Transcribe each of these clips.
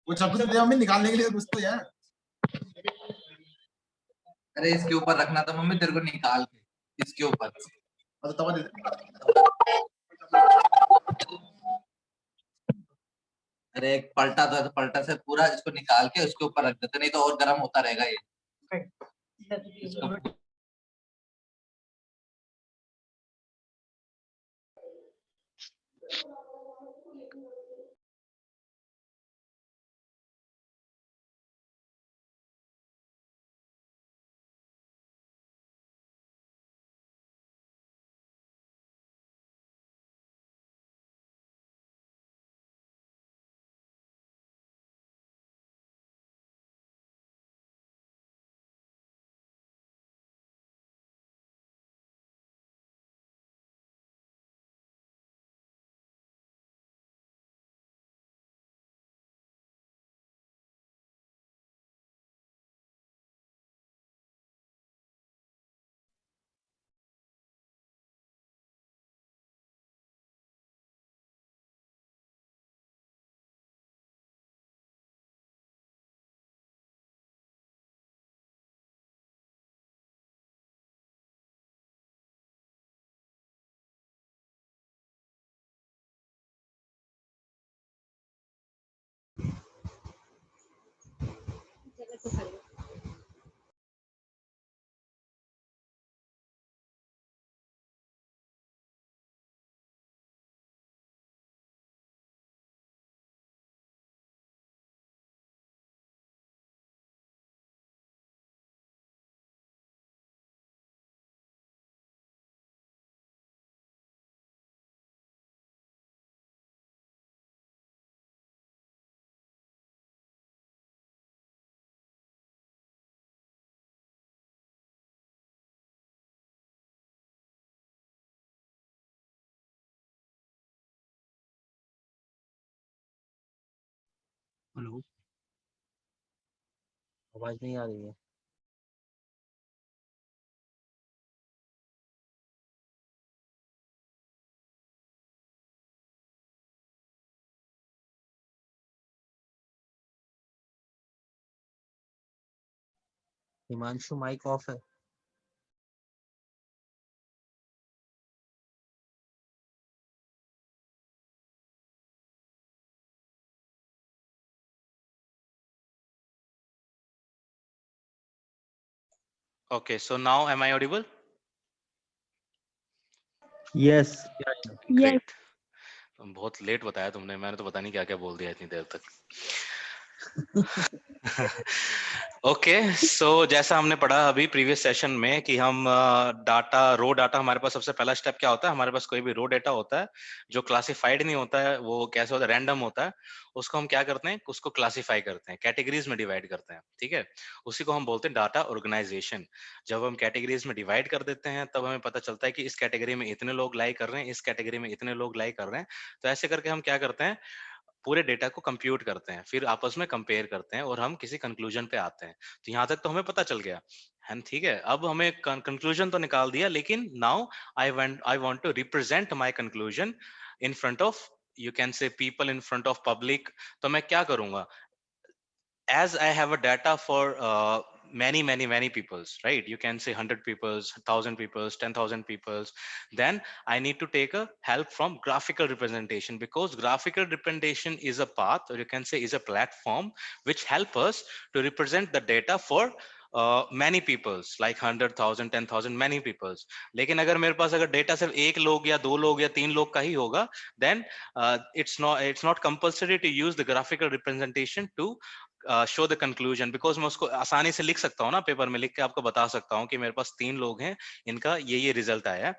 वो सब कुछ दे मम्मी, निकालने के लिए कुछ तो यार। अरे इसके ऊपर रखना था मम्मी तेरे को निकाल के, इसके ऊपर। और तवा दे दे। अरे एक पलटा था, तो पलटा से पूरा इसको निकाल के उसके ऊपर रख देते, नहीं तो और गर्म होता रहेगा ये। इसको हेलो, आवाज नहीं आ रही है। हिमांशु माइक ऑफ है। Okay, so now am I audible? Yes. Great. बहुत लेट बताया तुमने, मैंने तो पता नहीं क्या क्या बोल दिया इतनी देर तक। ओके, सो जैसा हमने पढ़ा अभी प्रीवियस सेशन में कि हम डाटा, रो डाटा, हमारे पास सबसे पहला स्टेप क्या होता है, हमारे पास कोई भी रो डाटा होता है जो क्लासिफाइड नहीं होता है, वो कैसे होता है, रैंडम होता है, उसको हम क्या करते हैं, उसको क्लासिफाई करते हैं, कैटेगरीज में डिवाइड करते हैं, ठीक है। उसी को हम बोलते हैं डाटा ऑर्गेनाइजेशन। जब हम कैटेगरीज में डिवाइड कर देते हैं तब हमें पता चलता है कि इस कैटेगरी में इतने लोग लाई कर रहे हैं, इस कैटेगरी में इतने लोग लाई कर रहे हैं। तो ऐसे करके हम क्या करते हैं, पूरे डेटा को कंप्यूट करते हैं, फिर आपस में कंपेयर करते हैं और हम किसी कंक्लूजन पे आते हैं। तो यहाँ तक तो हमें पता चल गया है, ठीक है। अब हमें कंक्लूजन तो निकाल दिया, लेकिन now I want to represent my conclusion in front of, you can say people, in front of public. तो मैं क्या करूंगा, as I have a data for many peoples, right? You can say 100 peoples, 1,000 peoples, 10,000 peoples. Then I need to take a help from graphical representation, because graphical representation is a path, or you can say is a platform which help us to represent the data for many peoples, like 100,000, 10,000, many peoples. लेकिन अगर मेरे पास अगर data सिर्फ एक लोग या दो लोग या तीन लोग का ही होगा, then it's not compulsory to use the graphical representation to show the conclusion, because मैं उसको आसानी से लिख सकता हूँ ना, पेपर में लिख के आपको बता सकता हूँ कि मेरे पास तीन लोग हैं, इनका ये रिजल्ट आया है।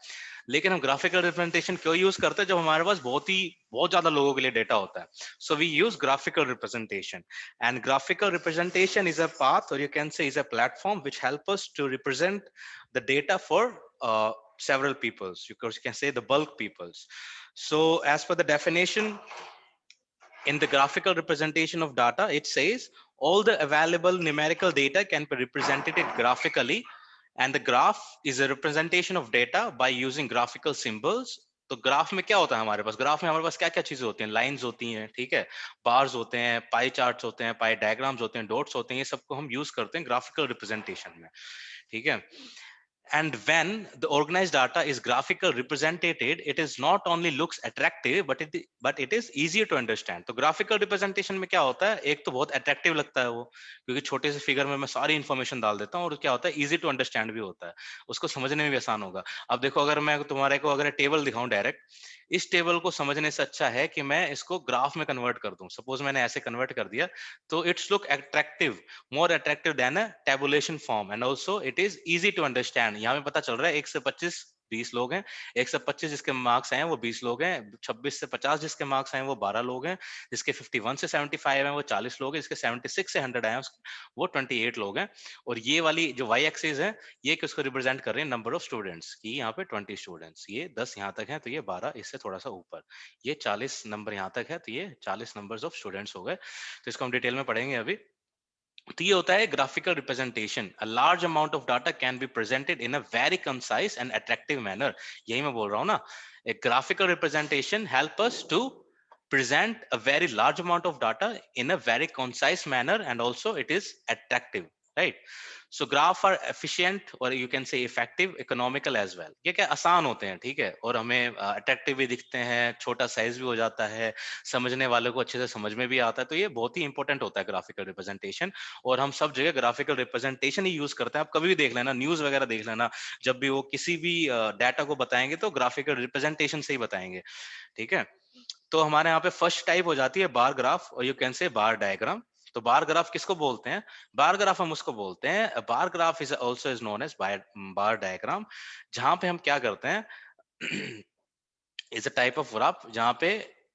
लेकिन हम ग्राफिकल रिप्रेजेंटेशन क्यों यूज करते हैं, जब हमारे पास बहुत ज्यादा लोगों के लिए डेटा होता है। So we use graphical representation, and graphical representation is a path, और you can say is a platform which help us to represent the data for several peoples, you can say the bulk peoples. So as per the definition in the graphical representation of data, it says all the available numerical data can be represented graphically, and the graph is a representation of data by using graphical symbols तो graph में क्या होता है हमारे पास, graph में हमारे पास क्या क्या चीजें होती हैं, लाइंस होती हैं, ठीक है, बार्स होते हैं, पाई चार्ट्स होते हैं, पाई डायग्राम्स होते हैं, डॉट्स होते हैं, ये सबको हम यूज करते हैं ग्राफिकल रिप्रेजेंटेशन में, ठीक है। And when the organized data is graphical represented, it is not only looks attractive, but it is easier to understand. तो graphical representation में क्या होता है, एक तो बहुत attractive लगता है वो, क्योंकि छोटे से फिगर में मैं सारी इंफॉर्मेशन डाल देता हूँ, और क्या होता है, easy to understand भी होता है, उसको समझने में भी आसान होगा। अब देखो, अगर मैं तुम्हारे को अगर टेबल दिखाऊं डायरेक्ट, इस टेबल को समझने से अच्छा है कि मैं इसको ग्राफ में कन्वर्ट कर दूं। सपोज मैंने ऐसे कन्वर्ट कर दिया, तो it's look attractive, more attractive than a tabulation form, and also it is easy to understand. यहाँ पे पता चल रहा है 1 से 25 20 लोग हैं, 1 से 25 जिसके मार्क्स हैं वो 20 लोग हैं, 26 से 50 जिसके मार्क्स हैं वो 12 लोग हैं, जिसके 51 से 75 हैं वो 40 लोग हैं, जिसके 76 से 100 हैं वो 28 लोग हैं। और ये वाली जो वाई एक्सिस है, ये किसको रिप्रेजेंट कर रहे हैं, नंबर ऑफ स्टूडेंट्स की। यहाँ पे 20 स्टूडेंट्स, ये 10 यहाँ तक है तो ये 12, इससे थोड़ा सा ऊपर ये 40 नंबर यहाँ तक है तो ये 40 नंबर्स ऑफ स्टूडेंट्स हो गए। तो इसको हम डिटेल में पढ़ेंगे अभी। तो ये होता है graphical representation. A large amount of data can be presented in a very concise and attractive manner. यही मैं बोल रहा हूँ ना, a graphical representation help us to present a very large amount of data in a very concise manner, and also it is attractive, right? So graph are efficient, or you can say effective, economical as well। ये क्या आसान होते हैं, ठीक है, और हमें attractive भी दिखते हैं, छोटा साइज भी हो जाता है, समझने वाले को अच्छे से समझ में भी आता है। तो ये बहुत ही इंपॉर्टेंट होता है ग्राफिकल रिप्रेजेंटेशन, और हम सब जगह ग्राफिकल रिप्रेजेंटेशन ही यूज करते हैं। आप कभी भी देख लेना, न्यूज वगैरह देख लेना, जब भी वो किसी भी डाटा को बताएंगे तो ग्राफिकल रिप्रेजेंटेशन से ही बताएंगे, ठीक है। तो हमारे यहाँ पे फर्स्ट टाइप हो जाती है बार ग्राफ, और यू कैन से बार डायग्राम। तो बार ग्राफ किसको बोलते हैं, बार ग्राफ हम उसको बोलते हैं, bar graph is also is known as bar diagram, जहां पे हम क्या करते हैं is a type of graph जहां पे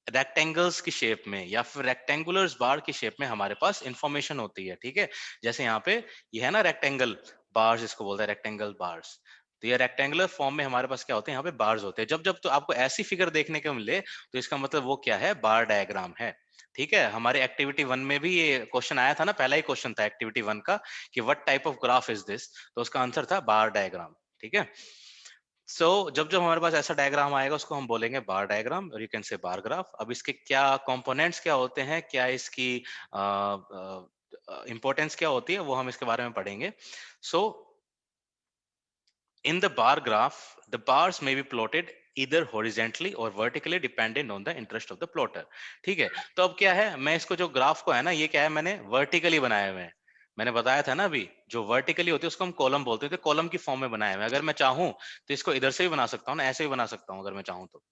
रेक्टेंगल्स की शेप में या फिर रेक्टेंगुलर बार की शेप में हमारे पास इंफॉर्मेशन होती है, ठीक है। जैसे यहाँ पे ये है ना रेक्टेंगल बार्स, इसको बोलते हैं रेक्टेंगल बार्स। तो ये रेक्टेंगुलर फॉर्म में हमारे पास क्या होते हैं, यहाँ पे बार्स होते हैं। जब जब तो आपको ऐसी फिगर देखने को मिले तो इसका मतलब वो क्या है, बार डायग्राम है, ठीक है। हमारे एक्टिविटी 1 में भी ये क्वेश्चन आया था ना, पहला ही क्वेश्चन था एक्टिविटी 1 का कि what type of graph is this, तो उसका आंसर था बार डायग्राम, ठीक है। जब जब हमारे पास ऐसा डायग्राम आएगा उसको हम बोलेंगे बार डायग्राम, और यू कैन से बार ग्राफ। अब इसके क्या कंपोनेंट्स क्या होते हैं, क्या इसकी इंपॉर्टेंस क्या होती है, वो हम इसके बारे में पढ़ेंगे। सो in the bar graph, the bars may be plotted either horizontally or vertically depending on the interest of the plotter, ठीक है। तो अब क्या है, मैं इसको जो ग्राफ को है ना, ये क्या है, मैंने वर्टिकली बनाए हुए हैं। मैंने बताया था ना अभी, जो वर्टिकली होती है उसको हम कॉलम बोलते हैं, तो कॉलम की फॉर्म में बनाए हुए हैं। अगर मैं चाहूं तो इसको इधर से भी बना सकता हूं ना, ऐसे भी बना सकता हूं अगर मैं चाहूं तो,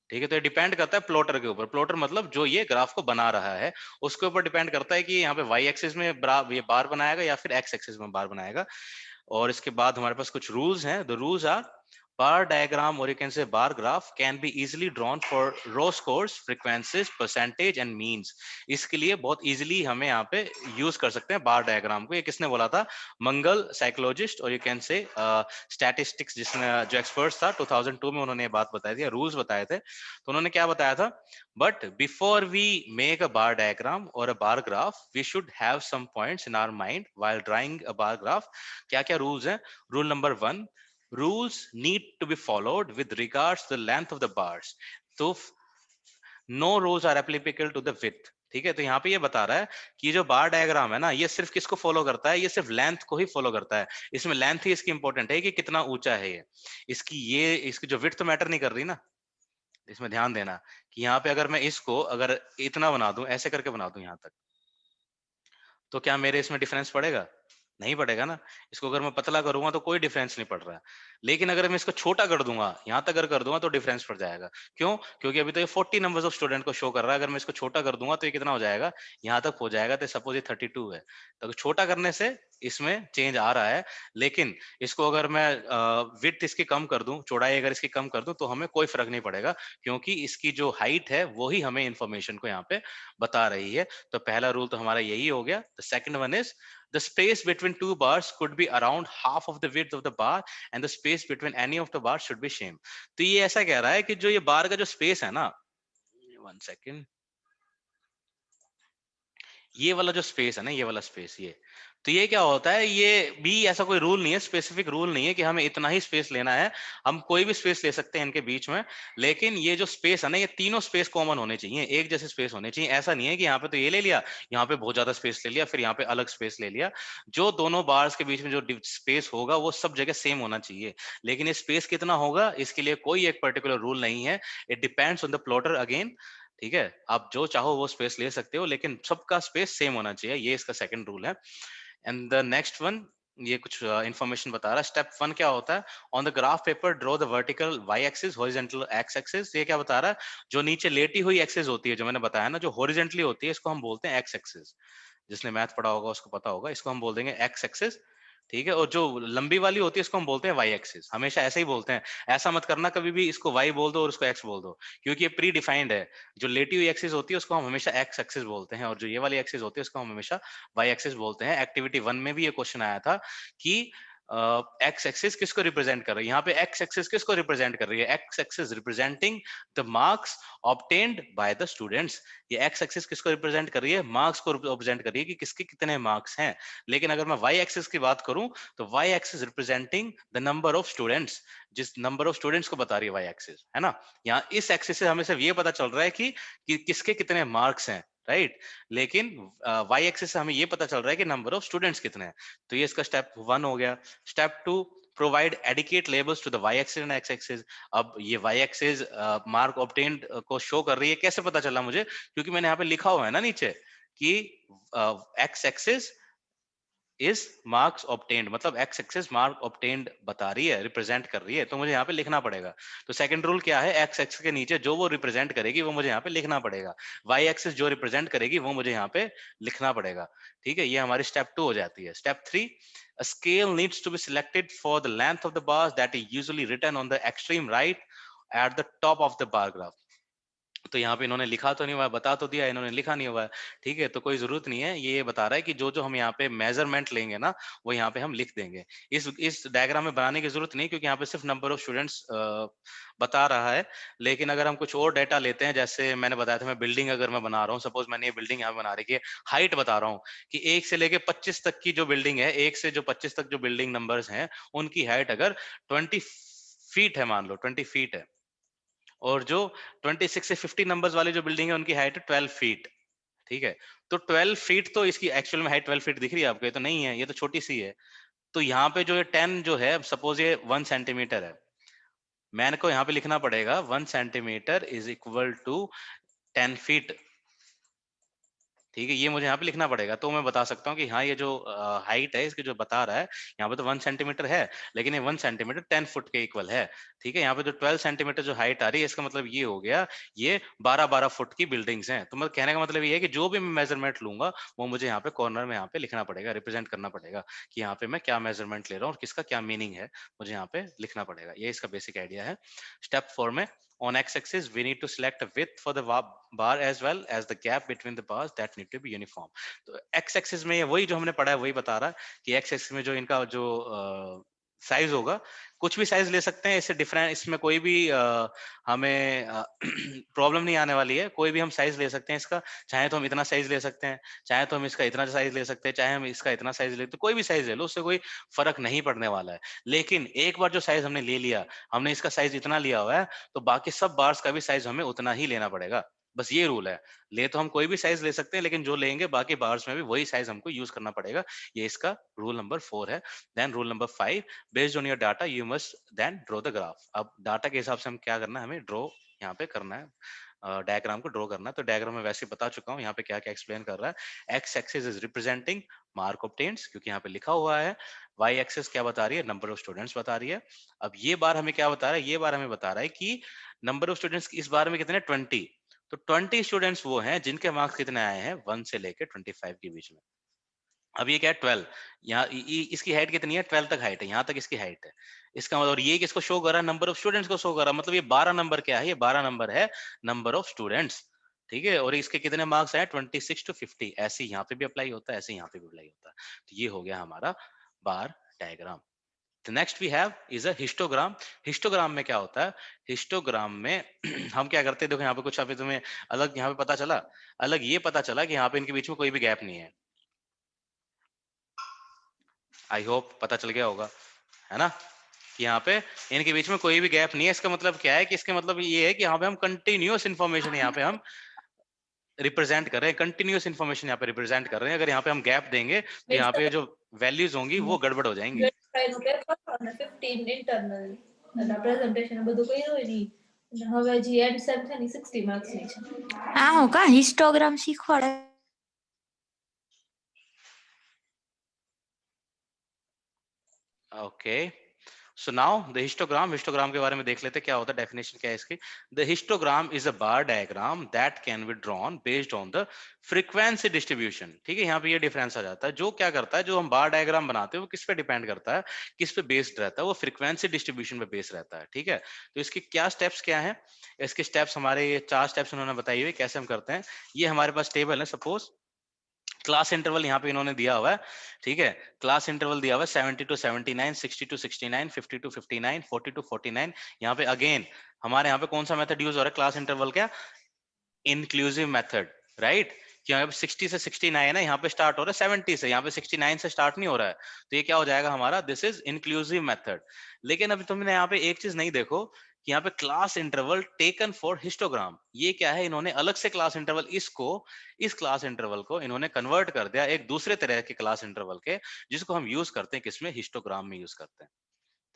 ठीक है। तो ये डिपेंड करता है प्लॉटर के ऊपर। प्लॉटर मतलब जो ये ग्राफ को बना रहा है उसके ऊपर डिपेंड करता है कि यहाँ पे वाई एक्सिस में ये बार बनाएगा या फिर एक्स एक्सिस में बार बनाएगा। और इसके बाद हमारे पास कुछ रूल्स हैं। The rules are bar diagram, or you can say bar graph, can be easily drawn for row scores, frequencies, percentage and means। इसके लिए बहुत easily हमें यहाँ पे यूज कर सकते हैं bar diagram को। ये किसने बोला था, मंगल साइकोलॉजिस्ट, और यू कैन से स्टैटिस्टिक्स जिसने जो एक्सपर्ट्स था 2002 में, उन्होंने ये बात बताई थी, रूल्स बताए थे। तो उन्होंने क्या बताया था, but before we make a bar diagram और a bar graph, we should have some points in our mind while drawing a bar graph. क्या क्या रूल्स हैं, rule number 1, rules need to be followed with regards to the length of the bars। तो no rules are applicable to the width, ठीक है। तो यहाँ पे ये बता रहा है कि जो बार डायग्राम है ना, ये सिर्फ किसको फॉलो करता है, ये सिर्फ लेंथ को ही फॉलो करता है। इसमें लेंथ ही इसकी इंपॉर्टेंट है कि कितना ऊंचा है ये, इसकी जो विड्थ तो मैटर नहीं कर रही ना। इसमें ध्यान देना कि यहाँ पे अगर मैं इसको अगर इतना बना दूं, ऐसे करके बना दूं यहाँ तक, तो क्या मेरे इसमें डिफरेंस पड़ेगा, नहीं पड़ेगा ना। इसको अगर मैं पतला करूंगा तो कोई डिफरेंस नहीं पड़ रहा है, लेकिन अगर मैं इसको छोटा कर दूंगा, यहां तक अगर कर दूंगा तो डिफरेंस पड़ जाएगा। क्यों, क्योंकि अभी तो ये 40 नंबर्स ऑफ स्टूडेंट को शो कर रहा है। अगर मैं इसको छोटा कर दूंगा तो ये कितना हो जाएगा, यहां तक हो जाएगा। तो सपोज ये 32 है, तो छोटा करने से इसमें चेंज आ रहा है, लेकिन इसको अगर मैं विड्थ इसकी कम कर दूं, चौड़ाई अगर इसकी कम कर दूं, तो हमें कोई फर्क नहीं पड़ेगा, क्योंकि इसकी जो हाइट है वो ही हमें इंफॉर्मेशन को यहाँ पे बता रही है। तो पहला रूल तो हमारा यही हो गया। The second one is the space between two bars could be around half of the width of the bar and the space between any of the bars should be same। तो ये ऐसा कह रहा है कि जो ये बार का जो स्पेस है ना, 1 सेकेंड, ये वाला जो स्पेस है ना, ये वाला स्पेस, ये तो ये क्या होता है, ये भी ऐसा कोई रूल नहीं है, स्पेसिफिक रूल नहीं है कि हमें इतना ही स्पेस लेना है, हम कोई भी स्पेस ले सकते हैं इनके बीच में। लेकिन ये जो स्पेस है ना, ये तीनों स्पेस कॉमन होने चाहिए, एक जैसे स्पेस होने चाहिए। ऐसा नहीं है कि यहाँ पे तो ये ले लिया, यहाँ पे बहुत ज्यादा स्पेस ले लिया, फिर यहाँ पे अलग स्पेस ले लिया। जो दोनों बार्स के बीच में जो स्पेस होगा वो सब जगह सेम होना चाहिए। लेकिन ये स्पेस कितना होगा, इसके लिए कोई एक पर्टिकुलर रूल नहीं है, it depends on the plotter again. ठीक है, आप जो चाहो वो स्पेस ले सकते हो, लेकिन सबका स्पेस सेम होना चाहिए, ये इसका सेकंड रूल है। एंड द नेक्स्ट वन, ये कुछ इंफॉर्मेशन बता रहा है। स्टेप 1 क्या होता है, on the graph paper draw the vertical y axis, horizontal x axis. ये क्या बता रहा है, जो नीचे लेटी हुई एक्सिस होती है, जो मैंने बताया ना, जो हॉरिजॉन्टली होती है, इसको हम बोलते हैं एक्स एक्सिस। जिसने मैथ पढ़ा होगा उसको पता होगा, इसको हम बोल देंगे एक्स एक्सिस। ठीक है, और जो लंबी वाली होती है इसको हम बोलते हैं वाई एक्सिस। हमेशा ऐसे ही बोलते हैं, ऐसा मत करना कभी भी इसको वाई बोल दो और उसको एक्स बोल दो, क्योंकि ये प्री डिफाइंड है। जो लेटी हुई एक्सिस होती है उसको हम हमेशा एक्स एक्सिस बोलते हैं, और जो ये वाली एक्सिस होती है उसको हम हमेशा वाई एक्सिस बोलते हैं। एक्टिविटी 1 में भी ये क्वेश्चन आया था कि एक्स एक्सिस किसको रिप्रेजेंट कर रही है, यहाँ पे एक्स एक्सिस किसको रिप्रेजेंट कर रही है, x axis representing the marks obtained by the students. ये एक्स एक्सिस किसको रिप्रेजेंट कर रही है, मार्क्स को रिप्रेजेंट कर रही है कि किसके कितने मार्क्स हैं। लेकिन अगर मैं वाई एक्सिस की बात करूं तो y axis representing the number of students, जिस नंबर ऑफ स्टूडेंट्स को बता रही है वाई एक्सिस, है ना। यहाँ इस एक्सिस से हमें सिर्फ ये पता चल रहा है कि किसके कितने मार्क्स हैं, राइट। लेकिन वाई एक्सिस से हमें ये पता चल रहा है कि नंबर ऑफ स्टूडेंट्स कितने हैं। तो ये इसका स्टेप 1 हो गया। Step 2, provide adequate labels to the y axis and x axis. अब ये वाई एक्सिस मार्क ऑब्टेन्ड को शो कर रही है, कैसे पता चला मुझे, क्योंकि मैंने यहाँ पे लिखा हुआ है ना नीचे कि x axis is marks obtained, मतलब एक्स एक्सिस मार्क ऑब्टेन्ड बता रही है, रिप्रेजेंट कर रही है, तो मुझे यहाँ पे लिखना पड़ेगा। तो सेकंड रूल क्या है, एक्स एक्सिस के नीचे जो वो रिप्रेजेंट करेगी वो मुझे यहाँ पे लिखना पड़ेगा, वाई एक्सिस जो रिप्रेजेंट करेगी वो मुझे यहाँ पे लिखना पड़ेगा। ठीक है, ये हमारी स्टेप 2 हो जाती है। Step 3, a scale needs to be selected for the length of the bars that is usually written on the extreme right at the top of the bar graph। तो यहाँ पे इन्होंने लिखा तो नहीं हुआ है, बता तो दिया, इन्होंने लिखा नहीं हुआ है। ठीक है, तो कोई जरूरत नहीं है, ये बता रहा है कि जो जो हम यहाँ पे मेजरमेंट लेंगे ना वो यहाँ पे हम लिख देंगे। इस डायग्राम में बनाने की जरूरत नहीं, क्योंकि यहाँ पे सिर्फ नंबर ऑफ स्टूडेंट्स बता रहा है। लेकिन अगर हम कुछ और डेटा लेते हैं, जैसे मैंने बताया था, मैं बिल्डिंग अगर मैं बना रहा हूँ, सपोज मैंने ये बिल्डिंग यहाँ बना रखी है, हाइट बता रहा हूँ कि 1 से लेके 25 तक की जो बिल्डिंग है, 1 से जो 25 तक जो बिल्डिंग नंबर्स हैं, उनकी हाइट अगर 20 फीट है, मान लो 20 फीट है, और जो 26 से 50 नंबर्स वाली जो बिल्डिंग है उनकी हाइट है 12 फीट। ठीक है, तो 12 फीट तो इसकी एक्चुअल में हाइट 12 फीट दिख रही है आपको, ये तो नहीं है, ये तो छोटी सी है। तो यहाँ पे जो ये 10 जो है, सपोज ये 1 सेंटीमीटर है, मैंने को यहाँ पे लिखना पड़ेगा 1 centimetre is equal to 10 feet. ठीक है, ये मुझे यहाँ पे लिखना पड़ेगा, तो मैं बता सकता हूँ कि हाँ, ये जो हाइट है इसकी जो बता रहा है, यहाँ पे तो 1 सेंटीमीटर है, लेकिन ये 1 सेंटीमीटर 10 फुट के इक्वल है। ठीक है, यहाँ पे जो 12 सेंटीमीटर जो हाइट आ रही है, इसका मतलब ये हो गया, ये 12-12 फुट की बिल्डिंग्स हैं। तो मतलब कहने का मतलब ये है कि जो भी मैं मेजरमेंट लूंगा वो मुझे यहाँ पे कॉर्नर में यहाँ पे लिखना पड़ेगा, रिप्रेजेंट करना पड़ेगा कि यहाँ पे मैं क्या मेजरमेंट ले रहा हूँ और किसका क्या मीनिंग है, मुझे यहाँ पे लिखना पड़ेगा। ये इसका बेसिक आइडिया है। स्टेप 4 में, on x-axis we need to select a width for the bar as well as the gap between the bars that need to be uniform। तो x-axis में ये वही जो हमने पढ़ा है वही बता रहा है कि x-axis में जो इनका जो साइज होगा, कुछ भी साइज ले सकते हैं, इससे डिफरेंट, इसमें कोई भी हमें प्रॉब्लम नहीं आने वाली है। कोई भी हम साइज ले सकते हैं इसका, चाहे तो हम इतना साइज ले सकते हैं, चाहे तो हम इसका इतना साइज ले सकते हैं, चाहे हम इसका इतना साइज ले, तो कोई भी साइज ले लो, उससे कोई फर्क नहीं पड़ने वाला है। लेकिन एक बार जो साइज हमने ले लिया, हमने इसका साइज इतना लिया हुआ है, तो बाकी सब बार्स का भी साइज हमें उतना ही लेना पड़ेगा। बस ये रूल है, ले तो हम कोई भी साइज ले सकते हैं, लेकिन जो लेंगे बाकी बार्स में भी वही साइज हमको यूज करना पड़ेगा। ये इसका रूल नंबर 4 है। Then rule number 5, based on your data you must then draw the graph. अब डाटा के हिसाब से हम क्या करना है, हमें ड्रॉ यहाँ पे करना है, डायग्राम को ड्रॉ करना है। तो डायग्राम में वैसे बता चुका हूँ, यहाँ पे क्या क्या एक्सप्लेन कर रहा है। X axis is representing mark obtained, क्योंकि यहाँ पे लिखा हुआ है। वाई एक्सिस क्या बता रही है, नंबर ऑफ स्टूडेंट्स बता रही है। अब ये बार हमें क्या बता रहा है, ये बार हमें बता रहा है कि नंबर ऑफ स्टूडेंट्स इस बार में कितने, 20। तो 20 स्टूडेंट्स वो हैं जिनके मार्क्स कितने आए हैं, 1 से लेके 25 के बीच में। अब ये क्या है, 12, यहाँ इसकी हाइट कितनी है, 12 तक हाइट है, यहाँ तक इसकी हाइट है। इसका मतलब, और ये किसको शो कर रहा है, नंबर ऑफ स्टूडेंट्स को शो कर रहा है, मतलब ये 12 नंबर क्या है, ये 12 नंबर है नंबर ऑफ स्टूडेंट्स। ठीक है, और इसके कितने मार्क्स आए, 26 to 50। ऐसे यहाँ पे भी अप्लाई होता है, ऐसे यहाँ पे भी अप्लाई होता है। तो ये हो गया हमारा bar diagram. The next we have is a histogram. Histogram में क्या होता है? हिस्टोग्राम में हम क्या करते हैं, देखो यहाँ पे कुछ अभी तुम्हें अलग यहाँ पे पता चला, अलग ये पता चला कि यहाँ पे इनके बीच में कोई भी गैप नहीं है। आई होप पता चल गया होगा, है ना, कि यहाँ पे इनके बीच में कोई भी गैप नहीं है। इसका मतलब क्या है कि इसका मतलब ये है कि यहाँ पे हम कंटिन्यूअस इन्फॉर्मेशन यहाँ पे हम रिप्रेजेंट कर रहे हैं, कंटिन्यूअस इन्फॉर्मेशन यहाँ पे रिप्रेजेंट कर रहे हैं। अगर यहाँ पे हम गैप देंगे तो यहाँ पे जो वैल्यूज होंगी वो गड़बड़ हो जाएंगी। 15 ઇન્ટરનલ અને પ્રેઝન્ટેશન બધું કર્યું હોય ની હવે જે એન્ડ સેમ છે ને 60 માર્ક્સ ની છે આ હું કા હિસ્ટોગ્રામ શીખવાડે okay, so now the histogram के बारे में देख लेते हैं क्या होता है, डेफिनेशन क्या है इसकी। The histogram is a bar diagram that can be drawn based on the frequency distribution. ठीक है, यहाँ पे ये डिफरेंस आ जाता है। जो क्या करता है, जो हम बार डायग्राम बनाते हैं वो किस पे डिपेंड करता है, किस पे बेस्ड रहता है, वो फ्रीक्वेंसी डिस्ट्रीब्यूशन पे बेस्ड रहता है। ठीक है, तो इसके क्या स्टेप्स क्या है, इसके स्टेप्स हमारे ये 4 स्टेप्स उन्होंने बताई हुई, कैसे हम करते हैं। ये हमारे पास टेबल है, सपोज क्लास इंटरवल यहाँ पे इन्होंने दिया हुआ है। ठीक है, क्लास इंटरवल दिया हुआ है 70 to 79, 60 to 69, 50 to 59, 40 to 49। यहाँ पे अगेन हमारे यहाँ पे कौन सा मेथड यूज हो रहा है क्लास इंटरवल का? Inclusive method, right. यहाँ पे 60 से 69 है, यहाँ पे स्टार्ट हो रहा है 70 से, यहाँ पे 69 से स्टार्ट नहीं हो रहा है, तो ये क्या हो जाएगा हमारा, दिस इज इंक्लूसिव मेथड। लेकिन अभी तुमने यहाँ पे एक चीज नहीं देखो कि यहाँ पे class interval taken for histogram, ये क्या है, इन्होंने अलग से क्लास इंटरवल इस क्लास इंटरवल को इन्होंने कन्वर्ट कर दिया एक दूसरे तरह के क्लास इंटरवल के, जिसको हम यूज करते हैं किसमें, हिस्टोग्राम में यूज करते हैं।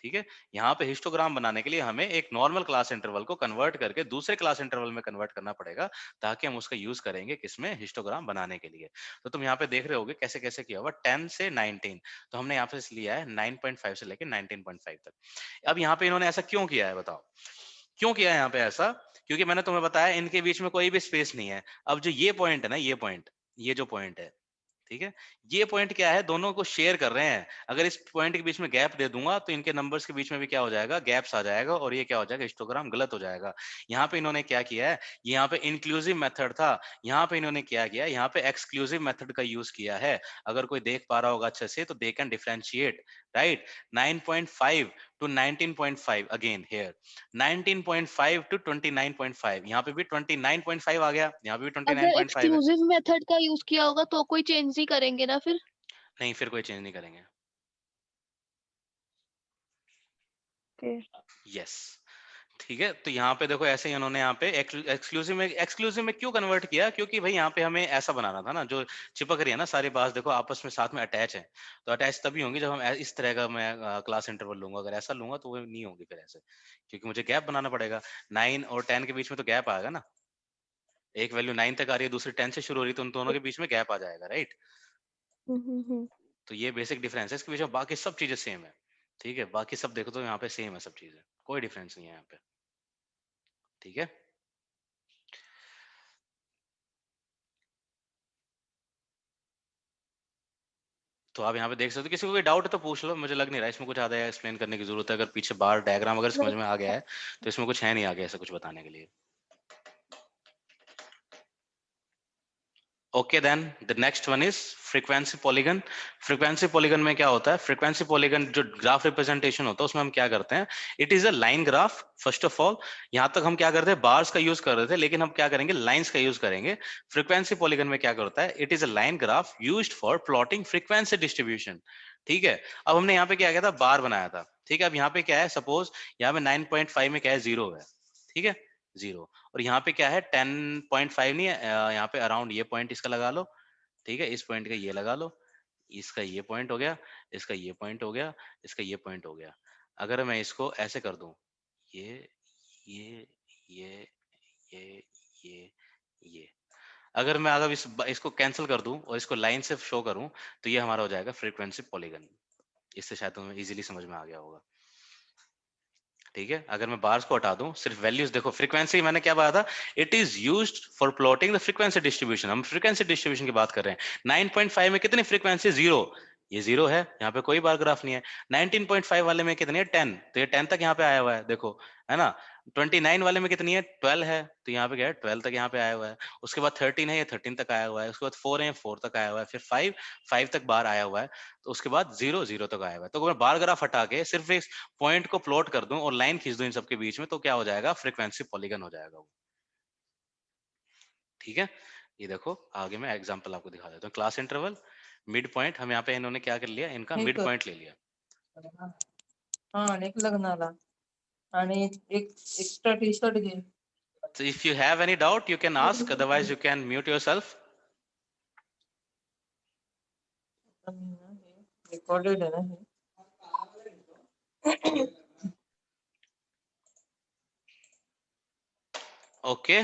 ठीक है, यहाँ पे हिस्टोग्राम बनाने के लिए हमें एक नॉर्मल क्लास इंटरवल को कन्वर्ट करके दूसरे क्लास इंटरवल में कन्वर्ट करना पड़ेगा, ताकि हम उसका यूज करेंगे किसमें, हिस्टोग्राम बनाने के लिए। तो तुम यहाँ पे देख रहे होगे कैसे कैसे किया हुआ, 10 से 19, तो हमने यहाँ पे लिया है 9.5 से लेकर 19.5 तक। अब यहाँ पे इन्होंने ऐसा क्यों किया है, बताओ क्यों किया है यहाँ पे ऐसा? क्योंकि मैंने तुम्हें बताया इनके बीच में कोई भी स्पेस नहीं है। अब जो ये पॉइंट है ना, ये जो पॉइंट है, ठीक है, ये पॉइंट क्या है, दोनों को शेयर कर रहे हैं। अगर इस पॉइंट के बीच में गैप दे दूंगा तो इनके नंबर्स के बीच में भी क्या हो जाएगा, गैप्स आ जाएगा, और ये क्या हो जाएगा, हिस्टोग्राम गलत हो जाएगा। यहाँ पे इन्होंने क्या किया है, यहाँ पे इंक्लूसिव मेथड था, यहाँ पे इन्होंने क्या किया, यहाँ पे एक्सक्लूसिव मेथड का यूज किया है। अगर कोई देख पा रहा होगा अच्छे से तो they can differentiate, right. 9.5 to 19.5 again here, 19.5 to 29.5, यहाँ पे भी 29.5 आ गया, यहाँ पे भी 29.5 अगर है। एक्सक्लूसिव मेथड का यूज किया होगा तो कोई चेंज नहीं करेंगे ना फिर? नहीं, फिर कोई चेंज नहीं करेंगे। यस, ठीक है, तो यहाँ पे देखो ऐसे ही उन्होंने यहाँ पे एक्सक्लूसिव में क्यों कन्वर्ट किया, क्योंकि भाई यहाँ पे हमें ऐसा बनाना था ना, जो चिपक रही है ना सारी बात, देखो आपस में साथ में अटैच है, तो अटैच तभी होंगी जब हम इस तरह का मैं क्लास इंटरवल लूंगा। अगर ऐसा लूंगा तो वो नहीं होंगी फिर ऐसे, क्योंकि मुझे गैप बनाना पड़ेगा। 9 और 10 के बीच में तो गैप आएगा ना, एक वैल्यू 9 तक आ रही है, दूसरी 10 से शुरू हो रही है, तो उन दोनों के बीच में गैप आ जाएगा, राइट। तो ये बेसिक डिफरेंस है इसके बीच में, बाकी सब चीजें सेम है। ठीक है, बाकी सब देखो तो यहाँ पे सेम है सब चीजें, कोई डिफरेंस नहीं है यहाँ पे। ठीक है, तो आप यहाँ पे देख सकते हो, किसी को कोई डाउट है तो पूछ लो, मुझे लग नहीं रहा इसमें कुछ ज्यादा एक्सप्लेन करने की जरूरत है। अगर पीछे बार डायग्राम अगर समझ में आ गया है तो इसमें कुछ है नहीं आगे ऐसा कुछ बताने के लिए। Okay, then the next one is frequency polygon. Frequency polygon में क्या होता है, फ्रीक्वेंसी पॉलीगन जो ग्राफ रिप्रेजेंटेशन होता है उसमें हम क्या करते हैं, it is a line graph. First of all यहाँ तक हम क्या करते हैं, बार्स का यूज कर रहे थे, लेकिन हम क्या करेंगे, लाइंस का यूज करेंगे। फ्रीक्वेंसी पॉलीगन में क्या करता है, it is a line graph used for plotting frequency distribution. ठीक है, अब हमने यहाँ पे क्या किया था, बार बनाया था। ठीक है, अब यहाँ पे क्या है, सपोज यहाँ पे 9.5 में क्या है, 0 है। ठीक है, 0, और यहाँ पे क्या है 10.5 नहीं है, यहाँ पे अराउंड ये पॉइंट इसका लगा लो। ठीक है, इस पॉइंट का ये लगा लो, इसका ये पॉइंट हो गया, इसका ये पॉइंट हो गया, इसका ये पॉइंट हो गया। अगर मैं इसको ऐसे कर दूं, ये ये ये ये ये ये, अगर मैं अगर इसको कैंसिल कर दूं और इसको लाइन से शो करूं तो ये हमारा हो जाएगा फ्रीक्वेंसी पॉलीगन। इससे शायद तुम्हें इजीली समझ में आ गया होगा। ठीक है, अगर मैं बार्स को हटा दूं, सिर्फ वैल्यूज देखो, फ्रीक्वेंसी मैंने क्या बताया था, it is used for plotting the frequency distribution. हम फ्रीक्वेंसी डिस्ट्रीब्यूशन की बात कर रहे हैं। 9.5 में कितनी फ्रीक्वेंसी, 0, ये 0 है, यहाँ पे कोई बार ग्राफ नहीं है। 19.5 वाले में कितनी है, 10, तो ये 10 तक यहाँ पे आया हुआ है, देखो, है ना। 29 वाले में कितनी है 12 है, तो यहाँ पे क्या है 12 तक यहाँ पे आया हुआ है। उसके बाद 13 है, ये 13 तक आया हुआ है। उसके बाद 4 है, 4 तक आया हुआ है। फिर 5 तक बाहर आया हुआ है। तो उसके बाद 0 तक आया हुआ है। तो अगर मैं बार ग्राफ हटा के सिर्फ इस पॉइंट को प्लॉट कर दूं और लाइन खींच दूं इन सबके बीच में, तो क्या हो जाएगा, फ्रीक्वेंसी पॉलीगन हो जाएगा वो। ठीक है, ये देखो आगे मैं एग्जांपल आपको दिखा देता हूँ। क्लास इंटरवल, मिड पॉइंट, हम यहाँ पे इन्होंने क्या कर लिया, इनका मिड पॉइंट ले लिया। हाँ एक लग्नाला आणि एक एक्स्ट्रा टी शर्ट घे. So if you have any doubt, you can ask. Otherwise, you can mute yourself. Recorded है ना हे. Okay.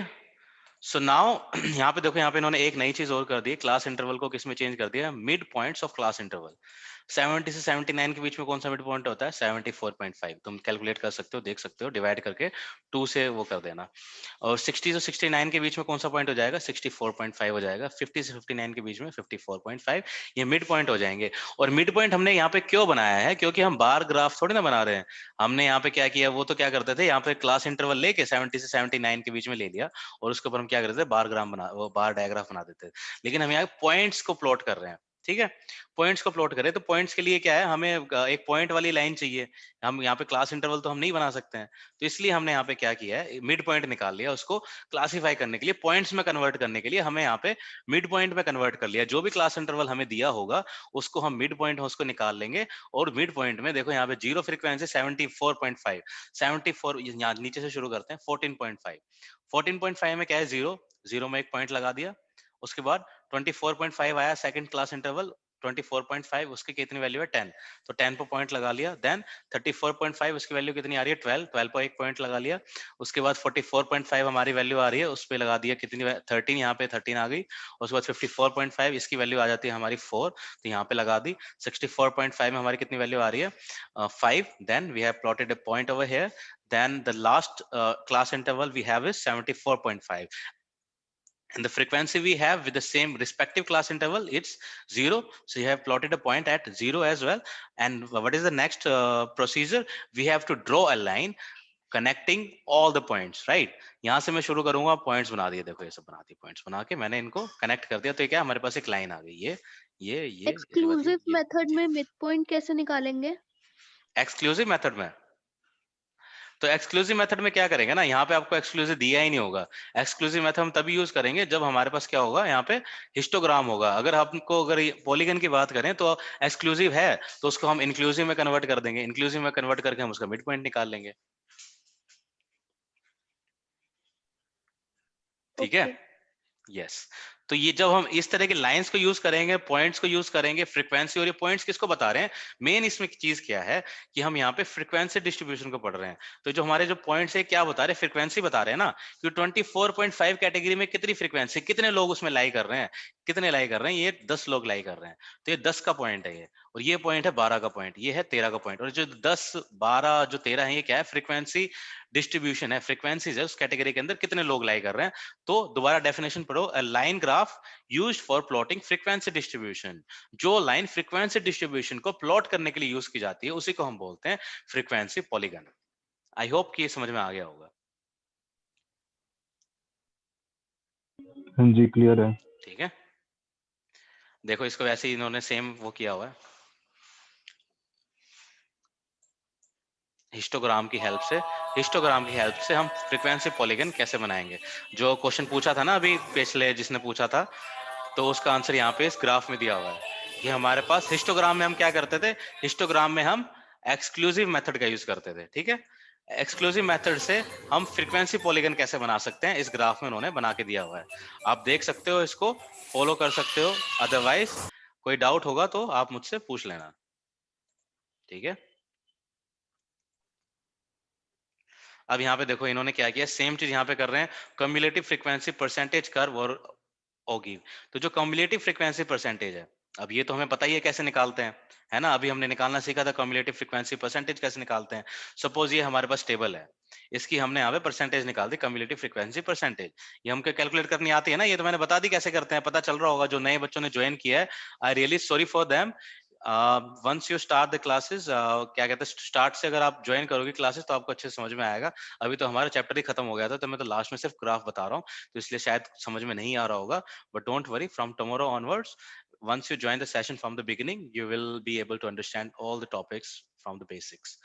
So now यहाँ पे देखो, यहाँ पे इन्होंने एक नई चीज और कर दी, क्लास इंटरवल को किसमें चेंज कर दिया, mid points of class interval. 70 से 79 के बीच में कौन सा मिड पॉइंट होता है, 74.5। तुम कैलकुलेट कर सकते हो, देख सकते हो, डिवाइड करके 2 से वो कर देना। और 60 से 69 के बीच में कौन सा पॉइंट हो जाएगा, 64.5 हो जाएगा। 50 से 59 के बीच में 54.5, ये मिड पॉइंट हो जाएंगे। और मिड पॉइंट हमने यहाँ पे क्यों बनाया है, क्योंकि हम बार ग्राफ थोड़ी ना बना रहे हैं। हमने यहाँ पे क्या किया, वो तो क्या करते थे, यहाँ पे क्लास इंटरवल लेके 70 से 79 के बीच में ले लिया और उसके ऊपर हम क्या करते थे, बार ग्राफ बना, वो बार डायग्राफ बना देते थे। लेकिन हम यहाँ पॉइंट्स को प्लॉट कर रहे हैं। ठीक है, पॉइंट्स को प्लॉट करें तो पॉइंट्स के लिए क्या है, हमें एक पॉइंट वाली लाइन चाहिए। हम यहाँ पे क्लास इंटरवल तो हम नहीं बना सकते हैं, तो इसलिए हमने यहाँ पे क्या किया है, मिड पॉइंट निकाल लिया। उसको क्लासिफाई करने के लिए, पॉइंट्स में कन्वर्ट करने के लिए हमें यहाँ पे मिड पॉइंट में कन्वर्ट कर लिया। जो भी क्लास इंटरवल हमें दिया होगा उसको हम मिड पॉइंट उसको निकाल लेंगे। और मिड पॉइंट में देखो यहाँ पे जीरो फ्रीक्वेंसी 74.5, 74 यहाँ नीचे से शुरू करते हैं, 14.5। 14.5 में क्या है, जीरो में एक पॉइंट लगा दिया। उसके बाद 24.5 आया सेकंड क्लास इंटरवल, 24.5 उसकी कितनी वैल्यू है 10, तो 10 पर पॉइंट लगा लिया। देन 34.5 उसकी वैल्यू कितनी आ रही है 12 पर एक पॉइंट लगा लिया। उसके बाद 44.5 हमारी वैल्यू आ रही है, उस पे लगा दिया कितनी 13, यहाँ पे 13 आ गई। उसके बाद 54.5 इसकी वैल्यू आ जाती है हमारी 4, तो यहाँ पे लगा दी। 64.5 में हमारी कितनी वैल्यू आ रही है 5। Then we have plotted a point over here. Then the last class interval we have is 74.5. And the frequency we have with the same respective class interval, it's 0. So you have plotted a point at 0 as well. And what is the next procedure? We have to draw a line connecting all the points, right? यहाँ से मैं शुरू करूंगा, points बना दिए, देखो ये सब बना दिए, पॉइंट्स बना के मैंने इनको कनेक्ट कर दिया। तो क्या हमारे पास एक लाइन आ गई, ये एक्सक्लूसिव मेथड में मिड पॉइंट कैसे निकालेंगे? एक्सक्लूसिव मेथड में, तो एक्सक्लूसिव मेथड में क्या करेंगे ना, यहाँ पे आपको एक्सक्लूसिव दिया ही नहीं होगा। एक्सक्लूसिव मेथड हम तभी यूज करेंगे जब हमारे पास क्या होगा, यहाँ पे हिस्टोग्राम होगा। अगर आपको अगर पॉलीगन की बात करें तो एक्सक्लूसिव है तो उसको हम इंक्लूसिव में कन्वर्ट कर देंगे। इंक्लूसिव में कन्वर्ट करके हम उसका मिड पॉइंट निकाल लेंगे। ठीक है, यस। तो ये जब हम इस तरह के लाइंस को यूज करेंगे, पॉइंट्स को यूज करेंगे, फ्रीक्वेंसी, और ये पॉइंट्स किसको बता रहे हैं, मेन इसमें चीज क्या है कि हम यहाँ पे फ्रीक्वेंसी डिस्ट्रीब्यूशन को पढ़ रहे हैं। तो जो हमारे जो पॉइंट्स है क्या बता रहे हैं, फ्रीक्वेंसी बता रहे हैं ना, कि 24.5 कैटेगरी में कितनी फ्रीक्वेंसी, कितने लोग उसमें लाई कर रहे हैं, कितने लाई कर रहे हैं, ये 10 लोग लाई कर रहे हैं। तो ये 10 का पॉइंट है ये, और ये पॉइंट है 12 का पॉइंट, ये है 13 का पॉइंट। और जो 10, 12, जो 13 है, ये क्या है, फ्रीक्वेंसी डिस्ट्रीब्यूशन है, फ्रीक्वेंसीज है, उस कैटेगरी के अंदर कितने लोग लाई कर रहे हैं। तो दोबारा डेफिनेशन पढ़ो, अ line graph used for plotting frequency distribution. जो लाइन फ्रीक्वेंसी डिस्ट्रीब्यूशन को प्लॉट करने के लिए यूज की जाती है उसी को हम बोलते हैं फ्रीक्वेंसी पॉलीगन। आई होप कि ये समझ में आ गया होगा। हाँ जी, क्लियर है। ठीक है, देखो इसको वैसे ही इन्होंने सेम वो किया हुआ है, हिस्टोग्राम की हेल्प से हम फ्रीक्वेंसी पॉलीगन कैसे बनाएंगे। जो क्वेश्चन पूछा था ना अभी पिछले जिसने पूछा था, तो उसका आंसर यहाँ पे इस ग्राफ में दिया हुआ है कि हमारे पास हिस्टोग्राम में हम क्या करते थे, हिस्टोग्राम में हम एक्सक्लूसिव मेथड का यूज करते थे। ठीक है, एक्सक्लूसिव मेथड से हम फ्रीक्वेंसी पॉलीगन कैसे बना सकते हैं, इस ग्राफ में उन्होंने बना के दिया हुआ है। आप देख सकते हो, इसको फॉलो कर सकते हो। अदरवाइज कोई डाउट होगा तो आप मुझसे पूछ लेना। ठीक है, अब यहाँ पे देखो इन्होंने क्या किया, सेम चीज यहाँ पे कर रहे हैं, कम्युलेटिव फ्रीक्वेंसी परसेंटेज कर्व और ओगी। तो जो कम्युलेटिव फ्रीक्वेंसी परसेंटेज है, अब ये तो हमें पता ही है कैसे निकालते हैं, है ना। अभी हमने निकालना सीखा था कम्युलेटिव फ्रीक्वेंसी परसेंटेज कैसे निकालते हैं। सपोज ये हमारे पास टेबल है, इसकी हमने यहाँ पे परसेंटेज निकाल दी, कम्युलेटिव फ्रीक्वेंसी परसेंटेज। ये हमको कैलकुलेट करनी आती है ना, ये तो मैंने बता दी कैसे करते हैं, पता चल रहा होगा। जो नए बच्चों ने ज्वाइन किया है, I really sorry for them, once you start the classes, क्या कहते हैं, स्टार्ट से अगर आप ज्वाइन करोगे क्लासेस तो आपको अच्छे से समझ में आएगा। अभी तो हमारा चैप्टर ही खत्म हो गया था, तो मैं तो लास्ट में सिर्फ ग्राफ बता रहा हूँ, तो इसलिए शायद समझ में नहीं आ रहा होगा, but don't worry, from tomorrow onwards, once you join the session from the beginning, you will be able to understand all the topics from the basics.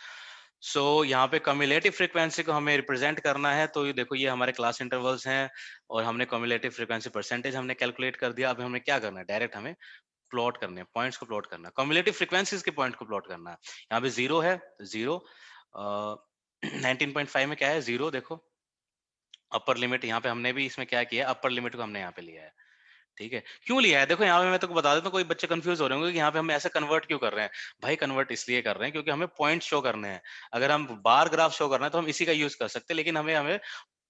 So यहाँ पे cumulative frequency को हमें represent करना है, तो ये देखो ये हमारे class intervals हैं और हमने cumulative frequency percentage हमने calculate कर दिया। अब हमें क्या करना है, डायरेक्ट हमें प्लॉट करने हैं, पॉइंट्स को प्लॉट करना है, कम्युलेटिव फ्रीक्वेंसीज के पॉइंट को प्लॉट करना है। यहाँ पे जीरो है, जीरो 19.5 में क्या है, जीरो देखो अपर लिमिट, यहाँ पे हमने भी इसमें क्या किया, अपर लिमिट को हमने यहाँ पे लिया है। ठीक है, क्यों लिया है, देखो यहाँ पे मैं तो बता देता हूँ, कोई बच्चे कंफ्यूज हो रहे होंगे कि यहाँ पे हम ऐसे कन्वर्ट क्यों कर रहे हैं। भाई कन्वर्ट इसलिए कर रहे हैं क्योंकि हमें पॉइंट शो करने हैं। अगर हम बार ग्राफ शो करना है तो हम इसी का यूज कर सकते हैं, लेकिन हमें हमें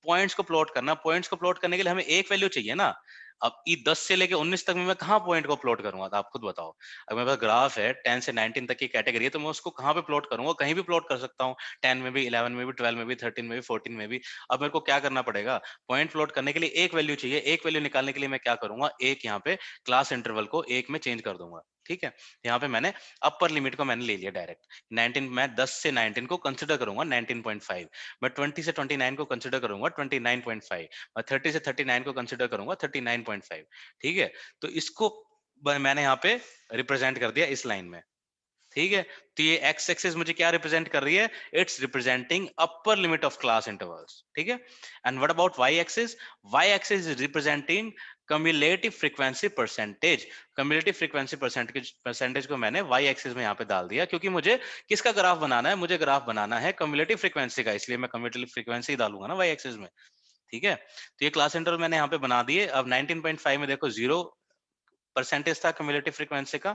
पॉइंट्स को प्लॉट करना, पॉइंट्स को प्लॉट करने के लिए हमें एक वैल्यू चाहिए ना। अब ई 10 से लेके 19 तक में मैं कहाँ पॉइंट को प्लॉट करूंगा, तो आप खुद बताओ। अगर मेरे पास ग्राफ है 10 से 19 तक की कैटेगरी है, तो मैं उसको कहाँ पे प्लॉट करूंगा, कहीं भी प्लॉट कर सकता हूँ, 10 में भी, 11 में भी, 12 में भी, 13 में भी, 14 में भी। अब मेरे को क्या करना पड़ेगा, पॉइंट प्लॉट करने के लिए एक वैल्यू चाहिए, एक वैल्यू निकालने के लिए मैं क्या करूंगा, एक यहाँ पे क्लास इंटरवल को एक में चेंज कर दूंगा। ठीक है, यहाँ पे मैंने अपर लिमिट को मैंने ले लिया डायरेक्ट 19, मैं 10 से 19 को कंसिडर करूंगा 19.5, मैं 20 से 29 को कंसिडर करूंगा 29.5, मैं 30 से 39 को कंसिडर करूंगा 39.5। ठीक है, तो इसको मैंने यहाँ पे रिप्रेजेंट कर दिया इस लाइन में। ठीक है, तो ये एक्स एक्सिस मुझे क्या रिप्रेजेंट कर रही है, it's representing upper limit of class intervals. ठीक है, and what about y axis, y axis is representing cumulative frequency percentage. Cumulative frequency percentage को मैंने वाई एक्सिस में यहाँ पे डाल दिया, क्योंकि मुझे किसका ग्राफ बनाना है, मुझे ग्राफ बनाना है कम्युलेटिव फ्रीक्वेंसी का, इसलिए मैं कम्युलेटिव फ्रीक्वेंसी डालूंगा ना वाई एक्सिस में। ठीक है, तो ये क्लास इंटरवल मैंने यहाँ पे बना दिए। अब 19.5 में देखो 0% था कम्युलेटिव फ्रीक्वेंसी का,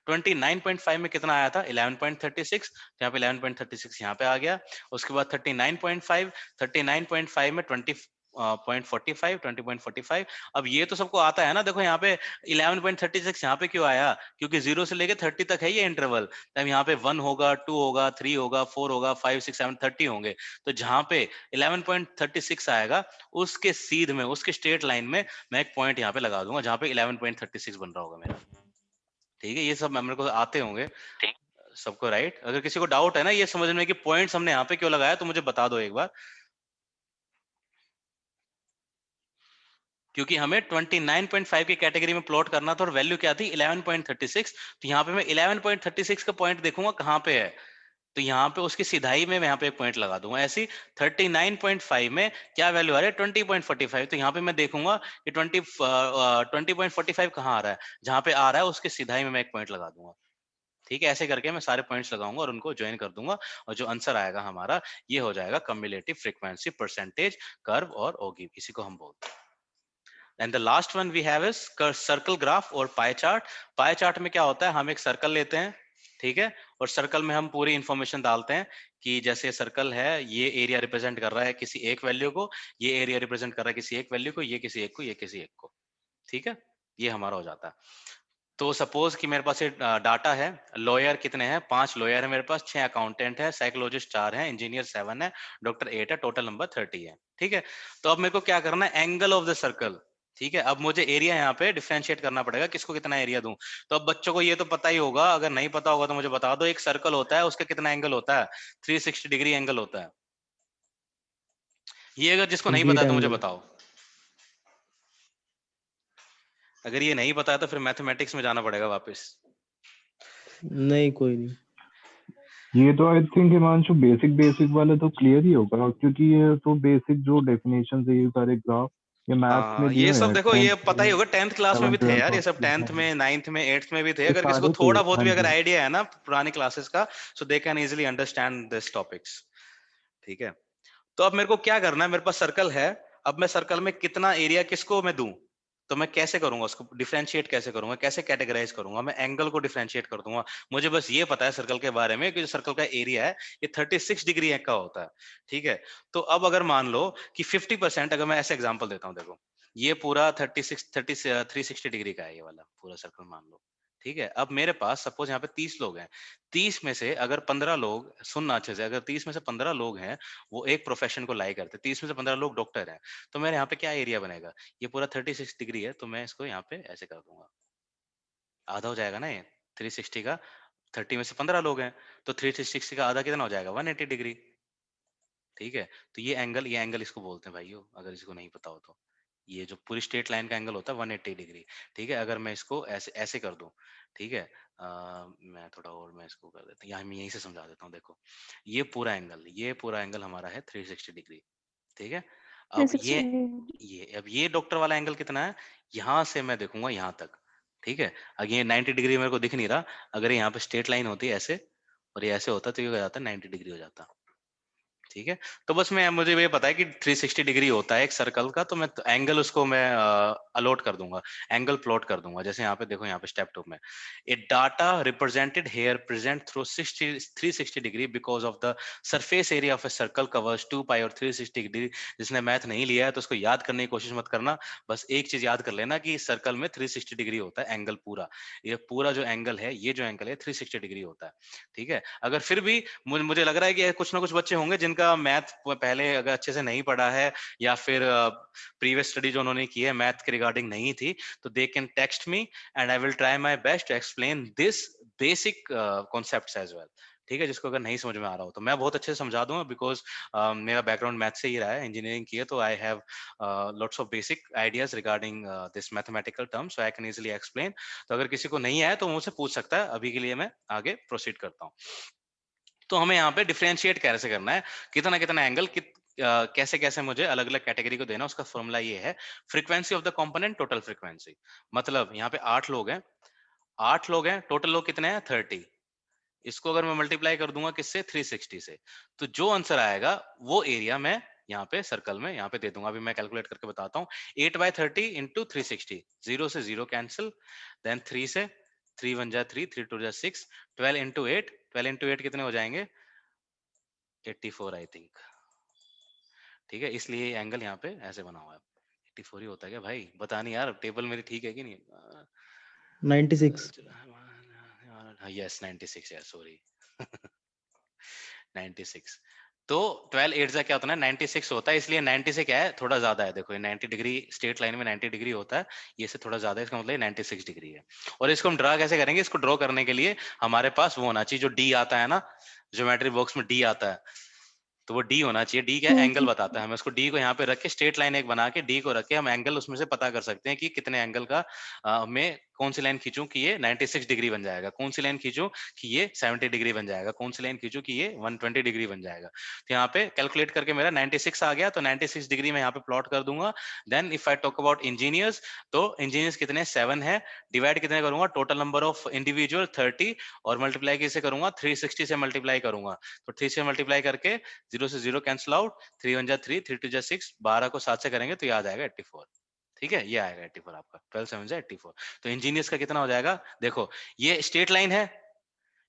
29.5 में कितना आया था, 11.36, तो यहाँ पे 11.36 यहाँ पे आ गया। उसके बाद 39.5, 39.5 में 20.45। अब ये तो सबको आता है ना, देखो यहाँ पे 11.36 यहाँ पे क्यों आया, क्योंकि 0 से लेके 30 तक है ये इंटरवल। तब यहाँ पे 1 होगा, 2 होगा, 3 होगा, 4 होगा, 5, 6, 7, 30 होंगे। तो जहाँ पे 11.36 आएगा, उसके सीध में, उसके स्ट्रेट लाइन में मैं एक पॉइंट यहाँ पे लगा दूंगा जहाँ पे 11.36 बन रहा होगा मेरा। ठीक है, ये सब मेरे को आते होंगे सबको, राइट। अगर किसी को डाउट है ना ये समझने में कि पॉइंट्स हमने यहाँ पे क्यों लगाया, तो मुझे बता दो एक बार, क्योंकि हमें 29.5 की कैटेगरी में प्लॉट करना था और वैल्यू क्या थी 11.36। तो यहाँ पे मैं 11.36 का पॉइंट देखूंगा कहाँ पे है, तो यहाँ पे उसकी सिधाई में मैं यहाँ पे एक पॉइंट लगा दूंगा। ऐसी 39.5 में क्या वैल्यू आ रही है 20.45, तो यहाँ पे मैं देखूंगा कि 20.45 कहाँ आ रहा है, जहाँ पे आ रहा है उसके सिधाई में मैं एक पॉइंट लगा दूंगा। ठीक है, ऐसे करके मैं सारे पॉइंट्स लगाऊंगा और उनको ज्वाइन कर दूंगा, और जो आंसर आएगा हमारा ये हो जाएगा कम्युलेटिव फ्रीक्वेंसी परसेंटेज कर्व, और ओगी, इसी को हम बोलते हैं। And the last one we have is circle graph और पाई चार्ट। पाई चार्ट में क्या होता है, हम एक सर्कल लेते हैं, ठीक है, और सर्कल में हम पूरी इंफॉर्मेशन डालते हैं कि जैसे सर्कल है, ये एरिया रिप्रेजेंट कर रहा है किसी एक वैल्यू को, ये एरिया रिप्रेजेंट कर रहा है किसी एक वैल्यू को, ये किसी एक को, ये किसी एक को। ठीक है, ये हमारा हो जाता है। तो सपोज कि मेरे पास ये डाटा है, लॉयर कितने हैं, 5 लॉयर है मेरे पास, 6 अकाउंटेंट है, साइकोलॉजिस्ट 4 है, इंजीनियर 7 है, डॉक्टर 8 है, टोटल नंबर 30 है। ठीक है, तो अब मेरे को क्या करना है, एंगल ऑफ द सर्कल। ठीक है, अब मुझे एरिया यहाँ पे डिफरेंशिएट करना पड़ेगा, किसको कितना एरिया दूं। तो अब बच्चों को ये तो पता ही होगा, अगर नहीं पता होगा तो मुझे बता दो, एक सर्कल होता है उसका कितना एंगल होता है, 360 डिग्री एंगल होता है। ये अगर जिसको नहीं पता है तो मुझे बताओ, अगर ये नहीं पता है तो फिर मैथमेटिक्स में जाना पड़ेगा वापस। नहीं कोई नहीं, ये तो आई थिंक हिमांशु बेसिक वाला तो क्लियर ही होगा, क्योंकि ये तो बेसिक जो डेफिनेशन है, ये सारे ग्राफ ये मैथ्स में दिए ये हुए सब हैं, देखो ये 10th पता ही होगा, 10th क्लास में भी थे यार ये सब, 10th 11th में, 9th में, 8th में भी थे। ये अगर किसी को सारे थे। थोड़ा बहुत हाँ भी अगर जी, आइडिया है ना पुरानी क्लासेस का, so they can easily understand this topics. ठीक है, तो अब मेरे को क्या करना है, मेरे पास सर्कल है, अब मैं सर्कल में कितना एरिया किसको मैं दूं, तो मैं कैसे करूंगा उसको डिफरेंशिएट, कैसे करूंगा, कैसे कैटेगराइज करूंगा, मैं एंगल को डिफरेंशिएट कर दूंगा। मुझे बस ये पता है सर्कल के बारे में कि जो सर्कल का एरिया है ये 36 डिग्री का होता है। ठीक है, तो अब अगर मान लो कि 50%, अगर मैं ऐसे एग्जांपल देता हूं, देखो ये पूरा 360 डिग्री का है, ये वाला पूरा सर्कल मान लो। ठीक है, अब मेरे पास सपोज यहाँ पे 30 लोग हैं, 30 में से अगर 15 लोग, सुनना अच्छे से, अगर 30 में से 15 लोग हैं वो एक प्रोफेशन को लाइक करते हैं, 30 में से 15 लोग डॉक्टर हैं, तो मेरे यहाँ पे क्या एरिया बनेगा, ये पूरा 36 डिग्री है, तो मैं इसको यहाँ पे ऐसे कर दूंगा, आधा हो जाएगा ना ये, 360 का 30 में से 15 लोग हैं, तो 360 का आधा कितना हो जाएगा 180 डिग्री। ठीक है, तो ये एंगल इसको बोलते हैं भाइयों, अगर इसको नहीं पता हो तो। ये जो पूरी स्ट्रेट लाइन का एंगल होता है 180 डिग्री। ठीक है, अगर मैं इसको ऐसे ऐसे कर दूं, ठीक है, मैं थोड़ा और मैं इसको कर देता हूँ, यहाँ मैं यहीं से समझा देता हूँ। देखो ये पूरा एंगल हमारा है 360 डिग्री। ठीक है, अब ये डॉक्टर वाला एंगल कितना है, यहाँ से मैं देखूंगा यहाँ तक। ठीक है, अगर ये 90 डिग्री मेरे को दिख नहीं रहा, अगर यहाँ पे स्ट्रेट लाइन होती है ऐसे और ये ऐसे होता तो ये हो जाता 90 डिग्री हो जाता। ठीक है, तो बस मुझे ये पता है कि 360 डिग्री होता है एक सर्कल का, तो मैं एंगल उसको मैं अलॉट कर दूंगा, एंगल प्लॉट कर दूंगा। जैसे यहाँ पे देखो, यहाँ पे स्टेप 2 में a data represented here present through 360 degree because of the surface area of a circle covers 2 pi और 360 डिग्री। जिसने मैथ नहीं लिया है तो उसको याद करने की कोशिश मत करना, बस एक चीज याद कर लेना कि सर्कल में 360 डिग्री होता है एंगल पूरा। ये पूरा जो एंगल है, ये जो एंगल है 360 डिग्री होता है। ठीक है, अगर फिर भी मुझे लग रहा है कि कुछ ना कुछ बच्चे होंगे जिनका मैथ पहले अगर अच्छे से नहीं पढ़ा है, या फिर प्रीवियस स्टडी जो उन्होंने की है मैथ के रिगार्डिंग नहीं थी, तो they can text me and I will try my best to explain this basic concepts as well. ठीक है, जिसको अगर नहीं समझ में आ रहा हो तो मैं बहुत अच्छे से समझा दूंगा, बिकॉज मेरा बैकग्राउंड मैथ से ही रहा है, इंजीनियरिंग की है, तो I have lots of basic ideas regarding this mathematical terms, so I can easily explain. तो अगर किसी को नहीं आया तो मुझसे पूछ सकता है। अभी के लिए मैं आगे प्रोसीड करता हूँ। तो हमें यहाँ पे डिफरेंशिएट कैसे करना है, कितना कितना एंगल कैसे कैसे मुझे अलग अलग कैटेगरी को देना, उसका फॉर्मूला ये है frequency of the component total frequency. मतलब यहाँ पे 8 लोग हैं, 8 लोग हैं, टोटल लोग कितने हैं 30। इसको अगर मैं मल्टीप्लाई कर दूंगा किससे 360 से, तो जो आंसर आएगा वो एरिया मैं यहाँ पे सर्कल में यहाँ पे दे दूंगा। अभी मैं कैलकुलेट करके बताता हूँ। 8/30 इंटू 360, 0 से 0 कैंसिल, देन 3 से 3 1 जा 3, 3 2 जा 6, 12 इंटू 8, 12 इंटू 8 कितने हो जाएंगे 84 आई थिंक। ठीक है, इसलिए एंगल यहाँ पे ऐसे बना हुआ है। 84 ही होता है क्या भाई, बता नहीं यार, टेबल मेरी ठीक है कि नहीं। 96। यस 96 यार, सॉरी 96। तो 12 8 जा क्या होता है 96 होता है, इसलिए 90 से क्या है थोड़ा ज्यादा है। देखो ये 90 डिग्री स्ट्रेट लाइन में 90 डिग्री होता है, ये से थोड़ा ज्यादा है, इसका मतलब 96 डिग्री है। और इसको हम ड्रा कैसे करेंगे, इसको ड्रॉ करने के लिए हमारे पास वो होना चाहिए जो डी आता है ना, ज्योमेट्री बॉक्स में डी आता है, तो वो डी होना चाहिए। डी क्या एंगल बताता है, हमें उसको डी को यहाँ पे रख के स्ट्रेट लाइन एक बना के डी को रख के हम एंगल उसमें से पता कर सकते हैं कि कितने एंगल का मैं कौन सी लाइन खींचूं कि ये 96 डिग्री बन जाएगा, कौन सी लाइन खींचूं कि ये 70 डिग्री बन जाएगा, कौन सी लाइन खींचूं कि ये 120 डिग्री बन जाएगा। तो यहाँ पे कैलकुलेट करके मेरा 96 आ गया, तो 96 डिग्री में यहाँ पे प्लॉट कर दूंगा। Then if I talk about engineers, तो इंजीनियर्स कितने 7 है, डिवाइड कितने करूंगा टोटल नंबर ऑफ इंडिविजुअल 30, और मल्टीप्लाई किसे करूंगा 360 से मल्टीप्लाई करूंगा। तो 3 से मल्टीप्लाई करके 0 से 0 कैंसिल आउट, 3 1 जा 3, 3 2 जा 6, 12 को 7 से करेंगे तो याद आएगा 84। ठीक है, ये आएगा 84 आपका, 12 7 जा 84। तो इंजीनियर्स का कितना हो जाएगा, देखो ये स्ट्रेट लाइन है,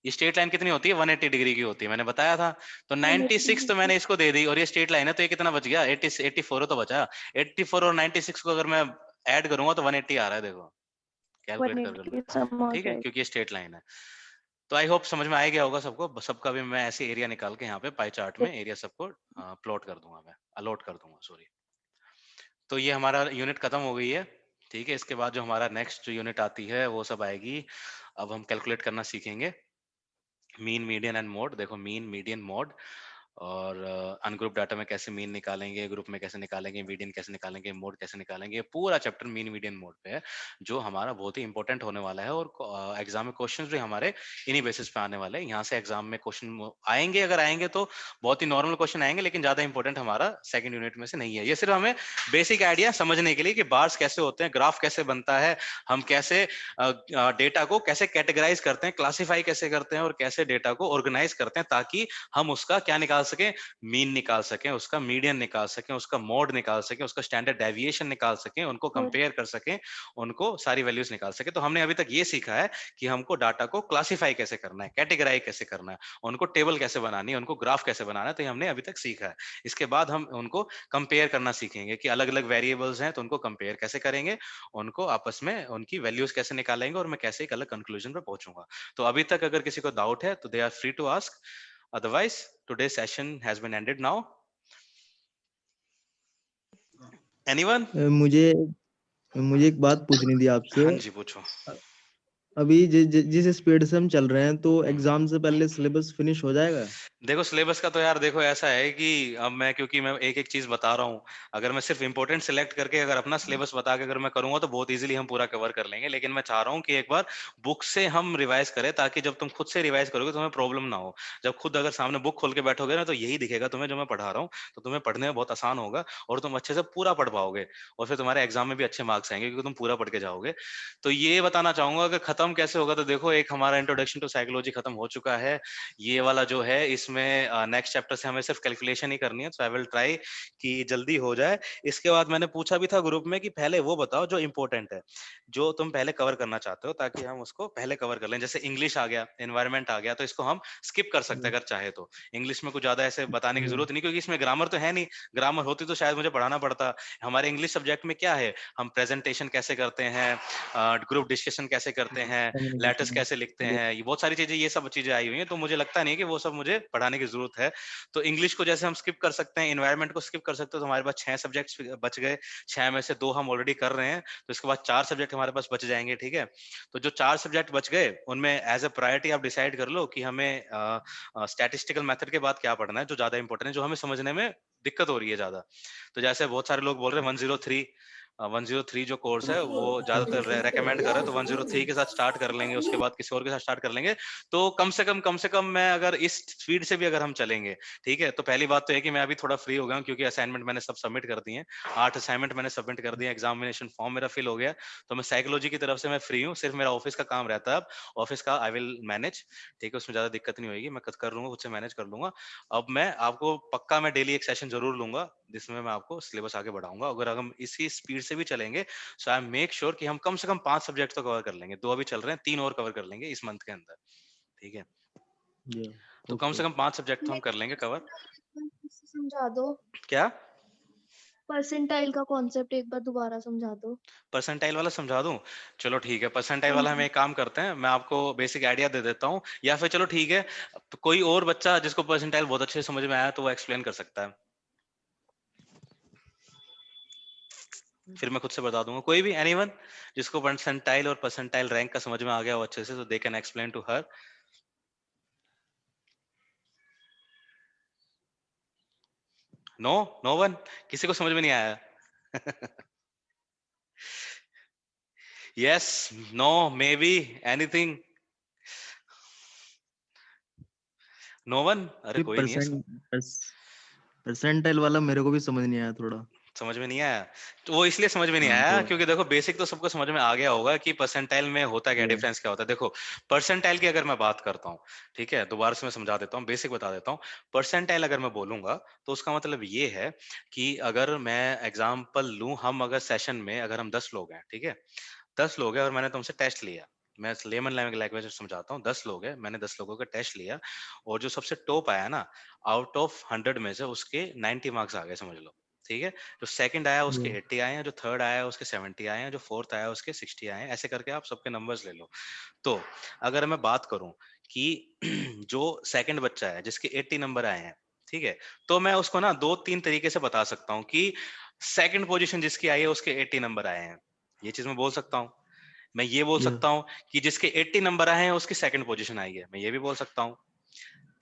ये स्ट्रेट लाइन कितनी होती है 180 डिग्री की होती है, मैंने बताया था। तो 96 तो मैंने इसको दे दी, और ये स्ट्रेट लाइन है तो ये कितना बच गया 84 तो बचा। 84 और 96 को अगर मैं ऐड करूंगा तो 180 आ रहा है, देखो कैलकुलेट कर लो। ठीक है, क्योंकि ये स्ट्रेट लाइन है। तो आई होप समझ में आ गया होगा सबको। सबका भी मैं ऐसे एरिया निकाल के यहाँ पे पाई चार्ट में एरिया सबको प्लॉट कर दूंगा, मैं अलॉट कर दूंगा, सॉरी। तो ये हमारा यूनिट खत्म हो गई है। ठीक है, इसके बाद जो हमारा नेक्स्ट जो यूनिट आती है वो सब आएगी। अब हम कैलकुलेट करना सीखेंगे मीन मीडियन एंड मोड। देखो मीन मीडियन मोड, और अनग्रुप डाटा में कैसे मीन निकालेंगे, ग्रुप में कैसे निकालेंगे, मीडियन कैसे निकालेंगे, मोड कैसे निकालेंगे, पूरा चैप्टर मीन मीडियन मोड पे है, जो हमारा बहुत ही इंपॉर्टेंट होने वाला है। और एग्जाम में क्वेश्चंस भी हमारे इन्हीं बेसिस पे आने वाले हैं। यहाँ से एग्जाम में क्वेश्चन आएंगे, अगर आएंगे तो बहुत ही नॉर्मल क्वेश्चन आएंगे, लेकिन ज्यादा इंपॉर्टेंट हमारा सेकंड यूनिट में से नहीं है। ये सिर्फ हमें बेसिक आइडिया समझने के लिए कि बार्स कैसे होते हैं, ग्राफ कैसे बनता है, हम कैसे डेटा को कैसे कैटेगराइज करते हैं, क्लासिफाई कैसे करते हैं, और कैसे डेटा को ऑर्गेनाइज करते हैं, ताकि हम उसका क्या निकाल सके, मीन निकाल सकें, उसका मीडियन निकाल सकें, उसका मोड निकाल सकें, उसका स्टैंडर्ड डेविएशन निकाल सकें, उनको कंपेयर कर सकें, उनको सारी वैल्यूज निकाल सकें। तो हमने अभी तक ये सीखा है कि हमको डाटा को क्लासिफाई कैसे करना है, कैटेगराइज कैसे करना है, उनको टेबल कैसे बनानी है, उनको ग्राफ कैसे बनाना है, तो ये हमने अभी तक सीखा है। इसके बाद हम उनको कंपेयर करना सीखेंगे कि अलग अलग वेरिएबल्स हैं तो उनको कंपेयर कैसे करेंगे, उनको आपस में उनकी वैल्यूज कैसे निकालेंगे, और मैं कैसे एक अलग कंक्लूजन पे पहुंचूंगा। तो अभी तक अगर किसी को डाउट है तो they are free to ask, otherwise today's session has been ended now. Anyone? मुझे एक बात पूछनी थी आपसे। हाँ जी, पूछो। अभी जिस स्पीड से हम चल रहे हैं तो एग्जाम से पहले सिलेबस फिनिश हो जाएगा। देखो सिलेबस का तो यार देखो ऐसा है कि अब मैं क्योंकि मैं एक एक चीज बता रहा हूँ, अगर मैं सिर्फ इंपॉर्टेंट सिलेक्ट करके अगर अपना सिलेबस बता के अगर मैं करूंगा तो बहुत इजीली हम पूरा कवर कर लेंगे, लेकिन मैं चाह रहा हूँ कि एक बार बुक से हम रिवाइज करें ताकि जब तुम खुद से रिवाइज करोगे तुम्हें प्रॉब्लम ना हो। जब खुद अगर सामने बुक खोल के बैठोगे ना तो यही दिखेगा तुम्हें जो मैं पढ़ा रहा हूँ, तो तुम्हें पढ़ने में बहुत आसान होगा और तुम अच्छे से पूरा पढ़ पाओगे और फिर तुम्हारे एग्जाम में भी अच्छे मार्क्स आएंगे क्योंकि तुम पूरा पढ़ के जाओगे। तो ये बताना चाहूंगा कि खत्म कैसे होगा, तो देखो एक हमारा इंट्रोडक्शन टू साइकोलॉजी खत्म हो चुका है, ये वाला जो है इसमें नेक्स्ट चैप्टर से हमें सिर्फ कैलकुलेशन ही करनी है, सो आई विल ट्राई कि जल्दी हो जाए। इसके बाद मैंने पूछा भी था ग्रुप में कि पहले वो बताओ जो इंपॉर्टेंट है, जो तुम पहले कवर करना चाहते हो ताकि हम उसको पहले कवर कर लें। जैसे इंग्लिश आ गया, एनवायरनमेंट आ गया, तो इसको हम स्किप कर सकते हैं अगर चाहे तो। इंग्लिश में कुछ ज्यादा ऐसे बताने की जरूरत नहीं क्योंकि इसमें ग्रामर तो है नहीं, ग्रामर होती तो शायद मुझे पढ़ाना पड़ता। हमारे इंग्लिश सब्जेक्ट में क्या है, हम प्रेजेंटेशन कैसे करते हैं, ग्रुप डिस्कशन कैसे करते हैं, लेटर्स कैसे लिखते हैं, ये बहुत सारी चीजें, ये सब चीजें आई हुई हैं, तो मुझे लगता नहीं है कि वो सब मुझे पढ़ाने की जरूरत है। तो इंग्लिश को जैसे हम स्किप कर सकते हैं, एनवायरनमेंट को स्किप कर सकते हो, तो हमारे पास 6 सब्जेक्ट्स बच गए, 6 में से 2 हम ऑलरेडी कर रहे हैं, तो इसके बाद 4 सब्जेक्ट हमारे पास बच जाएंगे। ठीक है, तो जो 4 सब्जेक्ट बच गए उनमें एज ए प्रायोरिटी आप डिसाइड कर लो कि हमें स्टैटिस्टिकल मेथड के बाद क्या पढ़ना है, जो ज्यादा इंपॉर्टेंट है, जो हमें समझने में दिक्कत हो रही है ज्यादा। तो जैसे बहुत सारे लोग बोल रहे हैं 103 जो कोर्स है वो ज्यादातर रेकमेंड कर रहे हैं, तो 103 के साथ स्टार्ट कर लेंगे, उसके बाद किसी और के साथ स्टार्ट कर लेंगे। तो कम से कम मैं अगर इस स्पीड से भी अगर हम चलेंगे, ठीक है, तो पहली बात तो है कि मैं अभी थोड़ा फ्री हो गया हूँ क्योंकि असाइनमेंट मैंने सब सबमिट कर दिए हैं, 8 असाइनमेंट मैंने सबमिट कर दिए, एग्जामिनेशन फॉर्म मेरा फिल हो गया, तो मैं साइकोलॉजी की तरफ से मैं फ्री हूँ, सिर्फ मेरा ऑफिस का काम रहता है। अब ऑफिस का आई विल मैनेज, ठीक है, उसमें ज्यादा दिक्कत नहीं होगी, मैं कर लूंगा, खुद से मैनेज कर लूंगा। अब मैं आपको पक्का मैं डेली एक सेशन जरूर लूंगा जिसमें मैं आपको सिलेबस आगे बढ़ाऊंगा। अगर हम इसी स्पीड से भी चलेंगे सो आई मेक श्योर कि हम कम से कम 5 सब्जेक्ट तो कवर कर लेंगे, 2 अभी चल रहे हैं, 3 और कवर कर लेंगे इस मंथ के अंदर। ठीक है, तो कम से कम 5 सब्जेक्ट तो हम कर लेंगे कवर। समझा दो, क्या परसेंटाइल का कॉन्सेप्ट एक बार दोबारा समझा दो। परसेंटाइल वाला समझा दूं? चलो ठीक है, परसेंटाइल वाला हम एक काम करते हैं, मैं आपको बेसिक आइडिया दे देता हूँ, या फिर चलो ठीक है कोई और बच्चा जिसको परसेंटाइल बहुत अच्छे से समझ में आया तो वो एक्सप्लेन कर सकता है, फिर मैं खुद से बता दूंगा। कोई भी, एनीवन जिसको परसेंटाइल और परसेंटाइल रैंक का समझ में आ गया हो अच्छे से, तो they can explain to her. No, no one, किसी को समझ में नहीं आया? Yes, no, maybe, anything? No one? अरे कोई नहीं है। परसेंटाइल वाला मेरे को भी समझ नहीं आया थोड़ा। समझ में नहीं आया? तो वो इसलिए समझ में नहीं आया क्योंकि देखो बेसिक तो सबको समझ में आ गया होगा कि परसेंटाइल में होता क्या, डिफरेंस क्या होता है। देखो परसेंटाइल की अगर मैं बात करता हूँ, ठीक है, दोबारा से मैं समझा देता हूँ, बेसिक बता देता हूँ। परसेंटाइल अगर मैं बोलूंगा तो उसका मतलब ये है कि अगर मैं एग्जाम्पल लूं, हम अगर सेशन में अगर हम 10 लोग हैं, ठीक है, 10 लोग हैं और मैंने तुमसे टेस्ट लिया, मैं लेमन लैंग्वेज में समझाता हूँ, 10 लोग हैं, मैंने 10 लोगों का टेस्ट लिया और जो सबसे टॉप आया ना, आउट ऑफ 100 में से उसके 90 मार्क्स आ गए समझ लो। ठीक है, जो सेकंड आया उसके 80 आए हैं, जो थर्ड आया उसके 70 आए हैं, जो फोर्थ आया उसके 60 आए हैं, ऐसे करके आप सबके नंबर्स ले लो। तो अगर मैं बात करूं कि जो सेकंड बच्चा है जिसके 80 नंबर आए हैं, ठीक है, तो मैं उसको ना 2-3 तरीके से बता सकता हूँ कि सेकंड पोजीशन जिसकी आई है उसके 80 नंबर आए हैं, ये चीज मैं बोल सकता हूँ। मैं ये बोल सकता हूँ कि जिसके 80 नंबर आए हैं उसकी सेकंड पोजीशन आई है, मैं ये भी बोल सकता हूँ।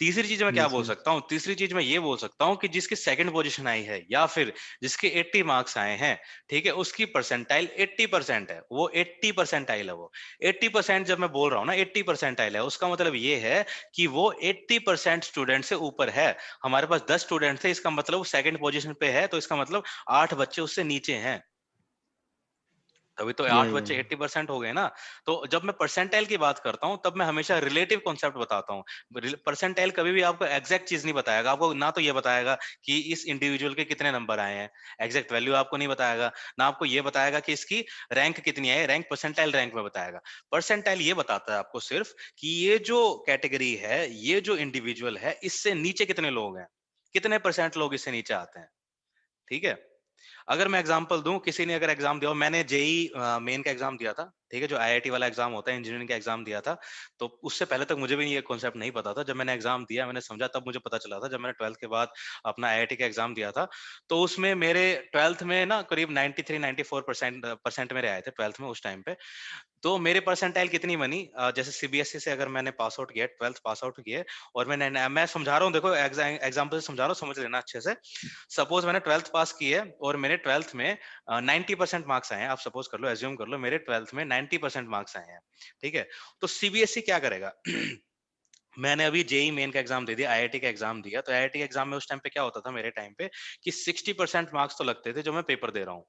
तीसरी चीज मैं क्या बोल सकता हूँ, तीसरी चीज मैं ये बोल सकता हूँ कि जिसकी सेकंड पोजीशन आई है या फिर जिसके 80 मार्क्स आए हैं, ठीक है, उसकी परसेंटाइल 80% है, वो 80 परसेंटाइल है। वो 80% जब मैं बोल रहा हूँ ना 80 परसेंटाइल है, उसका मतलब ये है कि वो 80% स्टूडेंट से ऊपर है। हमारे पास 10 स्टूडेंट थे, इसका मतलब वो सेकंड पोजीशन पे है, तो इसका मतलब 8 बच्चे उससे नीचे हैं, तभी तो 8 बच्चे 80% हो गए ना। तो जब मैं परसेंटाइल की बात करता हूं तब मैं हमेशा रिलेटिव कॉन्सेप्ट बताता हूं। परसेंटाइल कभी भी आपको एग्जैक्ट चीज नहीं बताएगा, आपको ना तो ये बताएगा कि इस इंडिविजुअल के कितने नंबर आए हैं, एग्जैक्ट वैल्यू आपको नहीं बताएगा, ना आपको ये बताएगा कि इसकी रैंक कितनी है, रैंक परसेंटाइल रैंक में बताएगा। परसेंटाइल ये बताता है आपको सिर्फ कि ये जो कैटेगरी है, ये जो इंडिविजुअल है, इससे नीचे कितने लोग हैं, कितने परसेंट लोग इससे नीचे आते हैं। ठीक है, अगर मैं एग्जांपल दूं, किसी ने अगर एग्जाम दिया हो, मैंने जेई मेन का एग्जाम दिया था, ठीक है, जो आईआईटी वाला एग्जाम होता है, इंजीनियरिंग का एग्जाम दिया था, तो उससे पहले तक मुझे भी ये कॉन्सेप्ट नहीं पता था। जब मैंने एग्जाम दिया, मैंने समझा, तब मुझे पता चला था। जब मैंने 12th के बाद अपना आईआईटी का एग्जाम दिया था, तो उसमें मेरे 12th में ना करीब 93-94% मेरे आए थे 12th में उस टाइम पे। तो मेरे परसेंटाइल कितनी बनी, जैसे सीबीएसई से अगर मैंने पास आउट किया, 12th पास आउट किए, और मैं समझा रहा हूँ, देखो एग्जाम्पल से समझा रहा हूँ, समझ लेना अच्छे से। सपोज मैंने 12th पास की है और मेरे 12th में 90% मार्क्स आए हैं, आप सपोज कर लो, एज्यूम कर लो मेरे 12th में 90% मार्क्स आए हैं, ठीक है। तो सीबीएसई क्या करेगा मैंने अभी जेई मेन का एग्जाम दे दिया, आईआईटी का एग्जाम दिया, तो आईआईटी के एग्जाम में उस टाइम पे क्या होता था मेरे टाइम पे कि 60% मार्क्स तो लगते थे जो मैं पेपर दे रहा हूँ,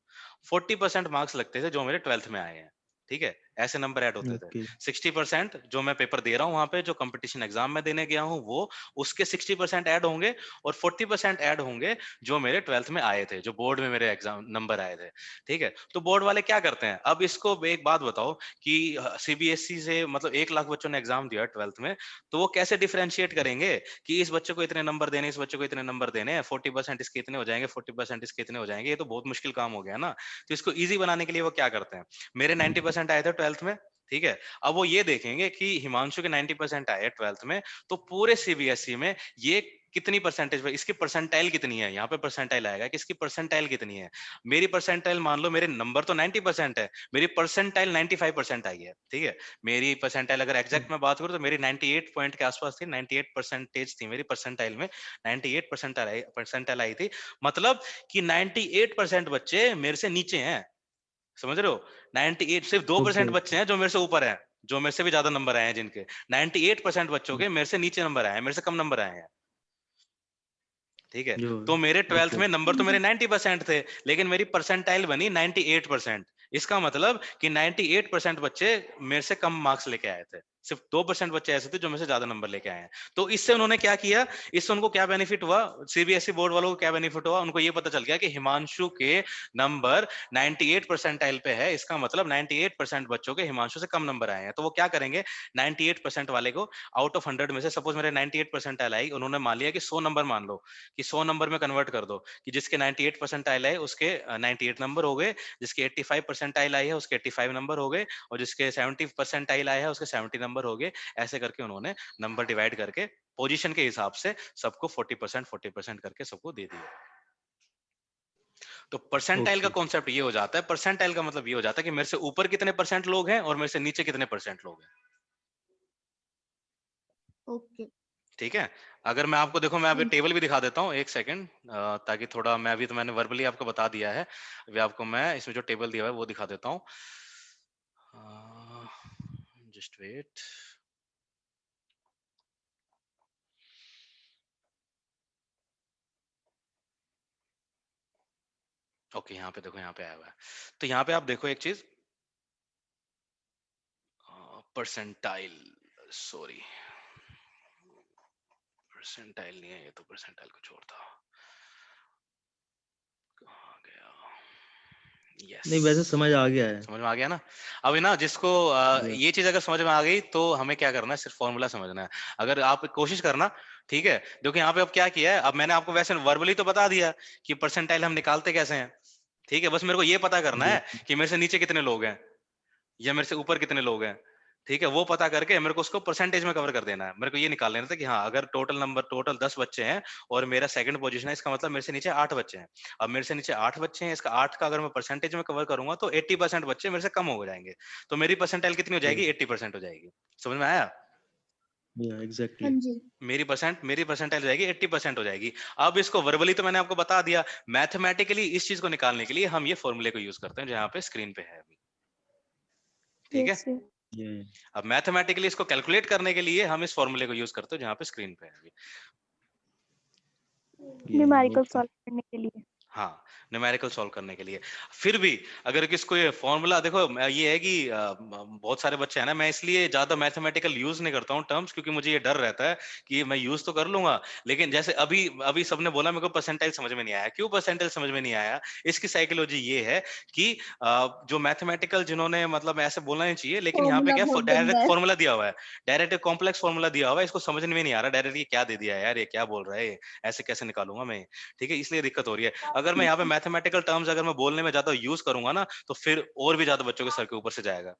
40% मार्क्स लगते थे जो मेरे 12th में आए हैं, ठीक है, ऐसे नंबर ऐड होते थे। ओके 60% जो मैं पेपर दे रहा हूँ वहां पे, जो कंपटीशन एग्जाम में देने गया हूँ, वो उसके 60% ऐड होंगे, और 40% ऐड होंगे जो मेरे 12th में आए थे, जो बोर्ड में मेरे एग्जाम नंबर आए थे, ठीक है। तो बोर्ड वाले क्या करते हैं, अब इसको एक बात बताओ कि सीबीएसई से मतलब 1 लाख बच्चों ने एग्जाम दिया 12th में, तो वो कैसे डिफरेंशिएट करेंगे कि इस बच्चे को इतने नंबर देने, इस बच्चे को इतने नंबर देने, 40% इसके इतने हो जाएंगे, 40% इसके इतने हो जाएंगे, ये तो बहुत मुश्किल काम हो गया ना। तो इसको इजी बनाने के लिए वो क्या करते हैं, मेरे 90% आए थे 12th में, ठीक है, अब वो ये देखेंगे कि हिमांशु के 90% आए 12th में, तो पूरे सीबीएसई में ये कितनी परसेंटेज, इसकी परसेंटाइल कितनी है, यहाँ पे परसेंटाइल आएगा कि इसकी परसेंटाइल कितनी है। मेरी परसेंटाइल मान लो, मेरे नंबर तो 90% है, मेरी परसेंटाइल 95% आई है, ठीक है। मेरी परसेंटाइल अगर एग्जैक्ट में बात करूं तो मेरी 98 पॉइंट के आसपास थी, 98% थी मेरी परसेंटाइल में, 98 परसेंटाइल आई थी, मतलब कि 98% बच्चे मेरे से नीचे हैं, समझ रहे हो। 98, सिर्फ 2% ओके बच्चे हैं जो मेरे से ऊपर हैं, जो मेरे से भी ज्यादा नंबर आए हैं, जिनके 98% बच्चों के मेरे से नीचे नंबर आए हैं, मेरे से कम नंबर आए हैं, ठीक है। जो तो मेरे 12th ओके में नंबर तो मेरे 90% थे, लेकिन मेरी परसेंटाइल बनी 98%। इसका मतलब कि 98% बच्चे मेरे से कम मार्क्स लेके आए थे, सिर्फ 2% बच्चे ऐसे थे जो मेरे से ज्यादा नंबर लेके आए हैं। तो इससे उन्होंने क्या किया, इससे उनको क्या बेनिफिट हुआ, सीबीएसई बोर्ड वालों को क्या बेनिफिट हुआ, उनको ये पता चल गया कि हिमांशु के नंबर 98 परसेंटाइल पे है, इसका मतलब 98% बच्चों के हिमांशु से कम नंबर आए हैं। तो वो क्या करेंगे, 98% वाले को आउट ऑफ 100 में से, सपोज मेरे 98 परसेंटाइल आई, उन्होंने मान लिया कि 100 नंबर, मान लो कि 100 नंबर में कन्वर्ट कर दो कि जिसके 98 परसेंटाइल आए उसके 98 नंबर हो गए, जिसके 85 परसेंटाइल आई है उसके 85 नंबर हो गए, और जिसके 70 परसेंटाइल आए है उसके 70 नंबर हो गए। ऐसे करके उन्होंने नंबर डिवाइड करके पोजीशन के हिसाब से सबको 40% करके सबको दे दिया। तो परसेंटाइल का ओके कॉन्सेप्ट ये हो जाता है, परसेंटाइल का मतलब ये हो जाता है कि मेरे से ऊपर कितने परसेंट लोग हैं और मेरे से नीचे कितने परसेंट लोग हैं, ओके। ठीक है। अगर मैं आपको, देखो मैं अभी टेबल भी दिखा देता हूँ, एक सेकंड, ताकि थोड़ा, मैं अभी तो मैंने वर्बली आपको बता दिया है, अभी आपको मैं इसमें जो टेबल दिया है वो दिखा देता हूँ, जस्ट वेट। ओके, यहाँ पे देखो, यहाँ पे आया हुआ है। तो यहाँ पे आप देखो एक चीज, परसेंटाइल, सॉरी परसेंटाइल नहीं है ये, तो परसेंटाइल कुछ और था, कहाँ गया, नहीं वैसे यस, समझ आ गया है समझ में आ गया ना। अभी ना जिसको या ये चीज अगर समझ में आ गई तो हमें क्या करना है, सिर्फ फॉर्मूला समझना है। अगर आप कोशिश करना, ठीक है, देखो यहाँ पे अब क्या किया है, अब मैंने आपको वैसे वर्बली तो बता दिया कि परसेंटाइल हम निकालते कैसे हैं, ठीक है, बस मेरे को ये पता करना या है कि मेरे से नीचे कितने लोग हैं या मेरे से ऊपर कितने लोग हैं, ठीक है, वो पता करके मेरे को उसको परसेंटेज में कवर कर देना है। मेरे को ये निकाल लेना था कि हाँ, अगर टोटल 10 बच्चे हैं और मेरा सेकंड पोजीशन है, इसका मतलब मेरे से नीचे 8 बच्चे हैं। अब मेरे से नीचे 8 बच्चे हैं, इसका 8 का अगर मैं परसेंटेज में कवर करूंगा तो 80% बच्चे मेरे से कम हो जाएंगे, तो मेरी परसेंटाइल कितनी हो जाएगी, 80% हो जाएगी। समझ में आया, एग्जैक्टली मेरी परसेंटाइल हो जाएगी 80% हो जाएगी। अब इसको वर्बली तो मैंने आपको बता दिया, मैथमेटिकली इस चीज को निकालने के लिए हम ये फॉर्मूले को यूज करते हैं जो यहाँ पे स्क्रीन पे है अभी, ठीक है। या अब मैथमेटिकली इसको कैलकुलेट करने के लिए हम इस फॉर्मूले को यूज करते हैं जहां पे स्क्रीन पे है अभी। न्यूमेरिकल सॉल्व करने के लिए। हाँ, न्यूमेरिकल सॉल्व करने के लिए। फिर भी अगर किसको ये फॉर्मूला, देखो ये है कि बहुत सारे बच्चे हैं ना, मैं इसलिए ज्यादा मैथमेटिकल यूज नहीं करता हूँ टर्म्स, क्योंकि मुझे ये डर रहता है कि मैं यूज तो कर लूंगा, लेकिन जैसे अभी अभी सबने बोला मेरे को परसेंटाइल समझ में नहीं आया। क्यों परसेंटाइल समझ में नहीं आया, इसकी साइकोलॉजी ये है कि जो मैथमेटिकल जिन्होंने, मतलब ऐसे बोलना नहीं चाहिए, लेकिन यहाँ पे क्या डायरेक्ट फॉर्मूला दिया हुआ है, डायरेक्ट कॉम्प्लेक्स फॉर्मूला दिया हुआ है, इसको समझ में नहीं आ रहा डायरेक्ट ये क्या दे दिया है यार, ये क्या बोल रहा है, ऐसे कैसे निकालूंगा मैं, ठीक है, इसलिए दिक्कत हो रही है। अगर मैं यहाँ पे मैथमेटिकल टर्म्स अगर मैं बोलने में ज्यादा यूज करूंगा ना तो फिर और भी ज्यादा बच्चों के सर के ऊपर से जाएगा।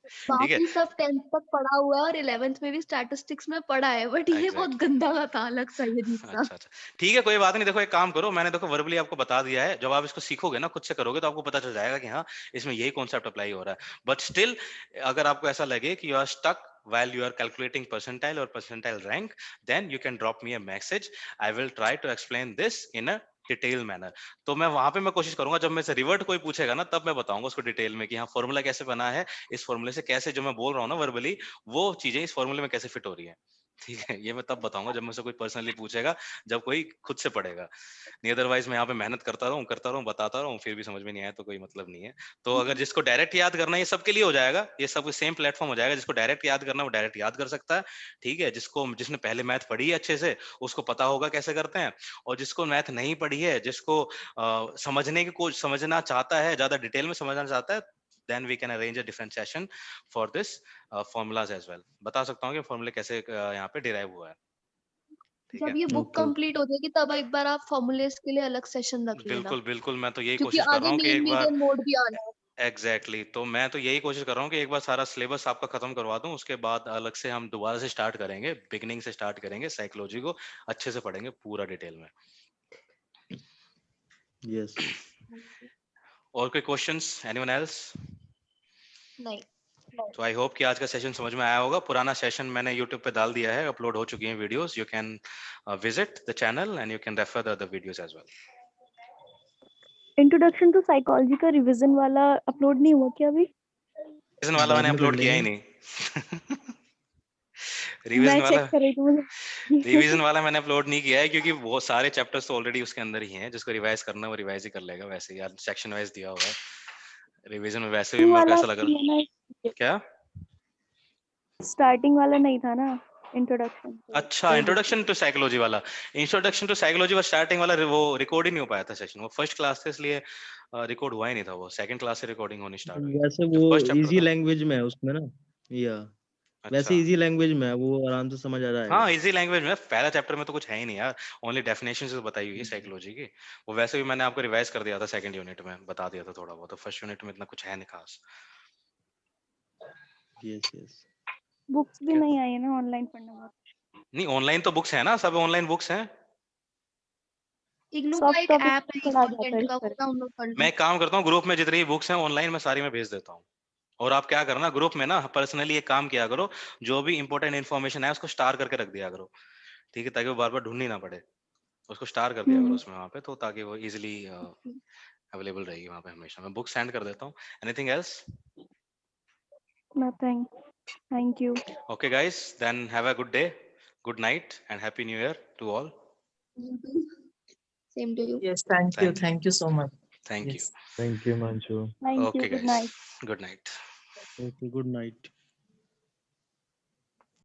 ठीक है, बाकी सब 10th तक पढ़ा हुआ है और 11th में भी स्टैटिस्टिक्स में पढ़ा है, बट ये बहुत एग्जैक्टली। गंदा का था, अलग सा ये हिस्सा। अच्छा अच्छा, ठीक है, कोई बात नहीं। देखो एक काम करो, मैंने देखो वर्बली आपको बता दिया है, जब आप इसको सीखोगे ना, खुद से करोगे, तो आपको पता चल जाएगा कि हाँ इसमें यही कॉन्सेप्ट अप्लाई हो रहा है। बट स्टिल अगर आपको ऐसा लगे कि you are stuck while you are calculating percentile or percentile rank, then you can drop me a message. I will try to explain this in a detail manner. तो मैं वहां पे मैं कोशिश करूंगा, जब मैं से रिवर्ट कोई पूछेगा ना, तब मैं बताऊंगा उसको डिटेल में कि हाँ फॉर्मूला कैसे बना है, इस फॉर्मूले से कैसे जो मैं बोल रहा हूँ ना वर्बली, वो चीजें इस फॉर्मूले में कैसे फिट हो रही है। ठीक है, ये मैं तब बताऊंगा जब मुझसे कोई पर्सनली पूछेगा, जब कोई खुद से पढ़ेगा। नहीं अदरवाइज मैं यहाँ पे मेहनत करता रहूँ बताता रहूँ, फिर भी समझ में नहीं आया तो कोई मतलब नहीं है। तो अगर जिसको डायरेक्ट याद करना है, ये सबके लिए हो जाएगा, ये सब सेम प्लेटफॉर्म हो जाएगा। जिसको डायरेक्ट याद करना है वो डायरेक्ट याद कर सकता है। ठीक है, जिसने पहले मैथ पढ़ी है अच्छे से, उसको पता होगा कैसे करते हैं। और जिसको मैथ नहीं पढ़ी है, जिसको समझना चाहता है, ज्यादा डिटेल में समझना चाहता है, then we can arrange a different session for this formulas as well। बता सकता हूँ कि फॉर्मूले कैसे यहाँ पे डिराइव हुआ है। ठीक है, जब ये बुक Okay, okay. कंप्लीट हो जाएगी तब एक बार आप फॉर्मूलेस के लिए अलग सेशन रख लेना, बिल्कुल बिल्कुल, मैं तो यही क्योंकि कोशिश कर रहा आगे हूँ कि मेन एक बार मीडियन मोड भी आना है। एग्जैक्टली तो मैं तो यही कोशिश कर रहा हूँ कि एक बार सारा सिलेबस आपका खत्म करवा दूं, उसके बाद अलग से हम दोबारा से स्टार्ट करेंगे, बिगिनिंग से स्टार्ट करेंगे, साइकोलॉजी को अच्छे से पढ़ेंगे पूरा डिटेल में। Yes. और कोई क्वेश्चंस, एनीवन एल्स? नहीं, तो आई होप कि आज का सेशन समझ में आया होगा। पुराना सेशन मैंने यूट्यूब पे डाल दिया है, अपलोड हो चुकी हैं videos. You can visit the channel and you can refer the other videos as well. Introduction to psychology का रिवीजन वाला अपलोड नहीं हुआ क्या अभी? रिवीजन वाला बाद मैंने में कर अपलोड किया ही लेंगे। नहीं। मैं रिवीजन वाला चेक कर रही थी मुझे रिवीजन वाला मैंने अपलोड नहीं किया है, क्योंकि वो सारे चैप्टर्स तो ऑलरेडी उसके अंदर ही हैं। जिसको रिवाइज करना है वो रिवाइज ही कर लेगा, वैसे ही यार सेक्शन वाइज दिया हुआ है। रिवीजन में वैसे भी मेरे को वाला ऐसा लगा। नहीं है ना, क्या? स्टार्टिंग वाला नहीं था ना इंट्रोडक्शन। अच्छा, इंट्रोडक्शन टू साइकोलॉजी वाला। इंट्रोडक्शन टू साइकोलॉजी वाला स्टार्टिंग वाला वो रिकॉर्ड ही नहीं हो पाया था सेशन। वो फर्स्ट क्लास से, इसलिए रिकॉर्ड हुआ ही नहीं था। वो सेकंड क्लास से रिकॉर्डिंग होनी स्टार्ट हुई। वैसे जो वो फर्स्ट चैप्टर इजी था। लैंग्वेज में है उसमें ना, या वैसे अच्छा, इजी लैंग्वेज में है, वो आराम से समझ आ जाएगा। हाँ इजी लैंग्वेज में। पहला चैप्टर में तो कुछ है ही नहीं यार, ओनली डेफिनेशन से बताई हुई है साइकोलॉजी की। वो वैसे भी मैंने आपको रिवाइज कर दिया था, सेकंड यूनिट में बता दिया था थोड़ा बहुत। तो फर्स्ट यूनिट में इतना कुछ है नहीं खास। Yes yes. बुक्स भी क्या? नहीं आई है ना ऑनलाइन पढ़ने वाला। नहीं ऑनलाइन तो बुक्स है ना, सब ऑनलाइन बुक्स हैं। इग्नू का सॉफ्ट एक कॉपी ऐप है पढ़ा जाता कंटेंट है का, इस वो तरह। डाउनलोड कर मैं लो। एक काम करता हूँ, ग्रुप में जितनी बुक्स हैं ऑनलाइन मैं सारी में भेज देता हूँ। और आप क्या करना, ग्रुप में ना पर्सनली एक काम किया करो, जो भी इंपॉर्टेंट इन्फॉर्मेशन है उसको स्टार करके रख दिया करो। ठीक है, ताकि वो बार बार ढूंढनी ना पड़े। उसको स्टार कर दिया करो उसमें वहां पे, तो ताकि वो इजिली अवेलेबल रहेगी वहां पे हमेशा। मैं बुक सेंड कर देता हूँ। Anything else? Nothing, thank you. Okay guys, then have a good day, good night and happy new year to all. Same to you. Yes, thank you so much. Thank you. Yes. Thank you, Manchu. Thank you, Okay good guys, night. good night. Okay, good night.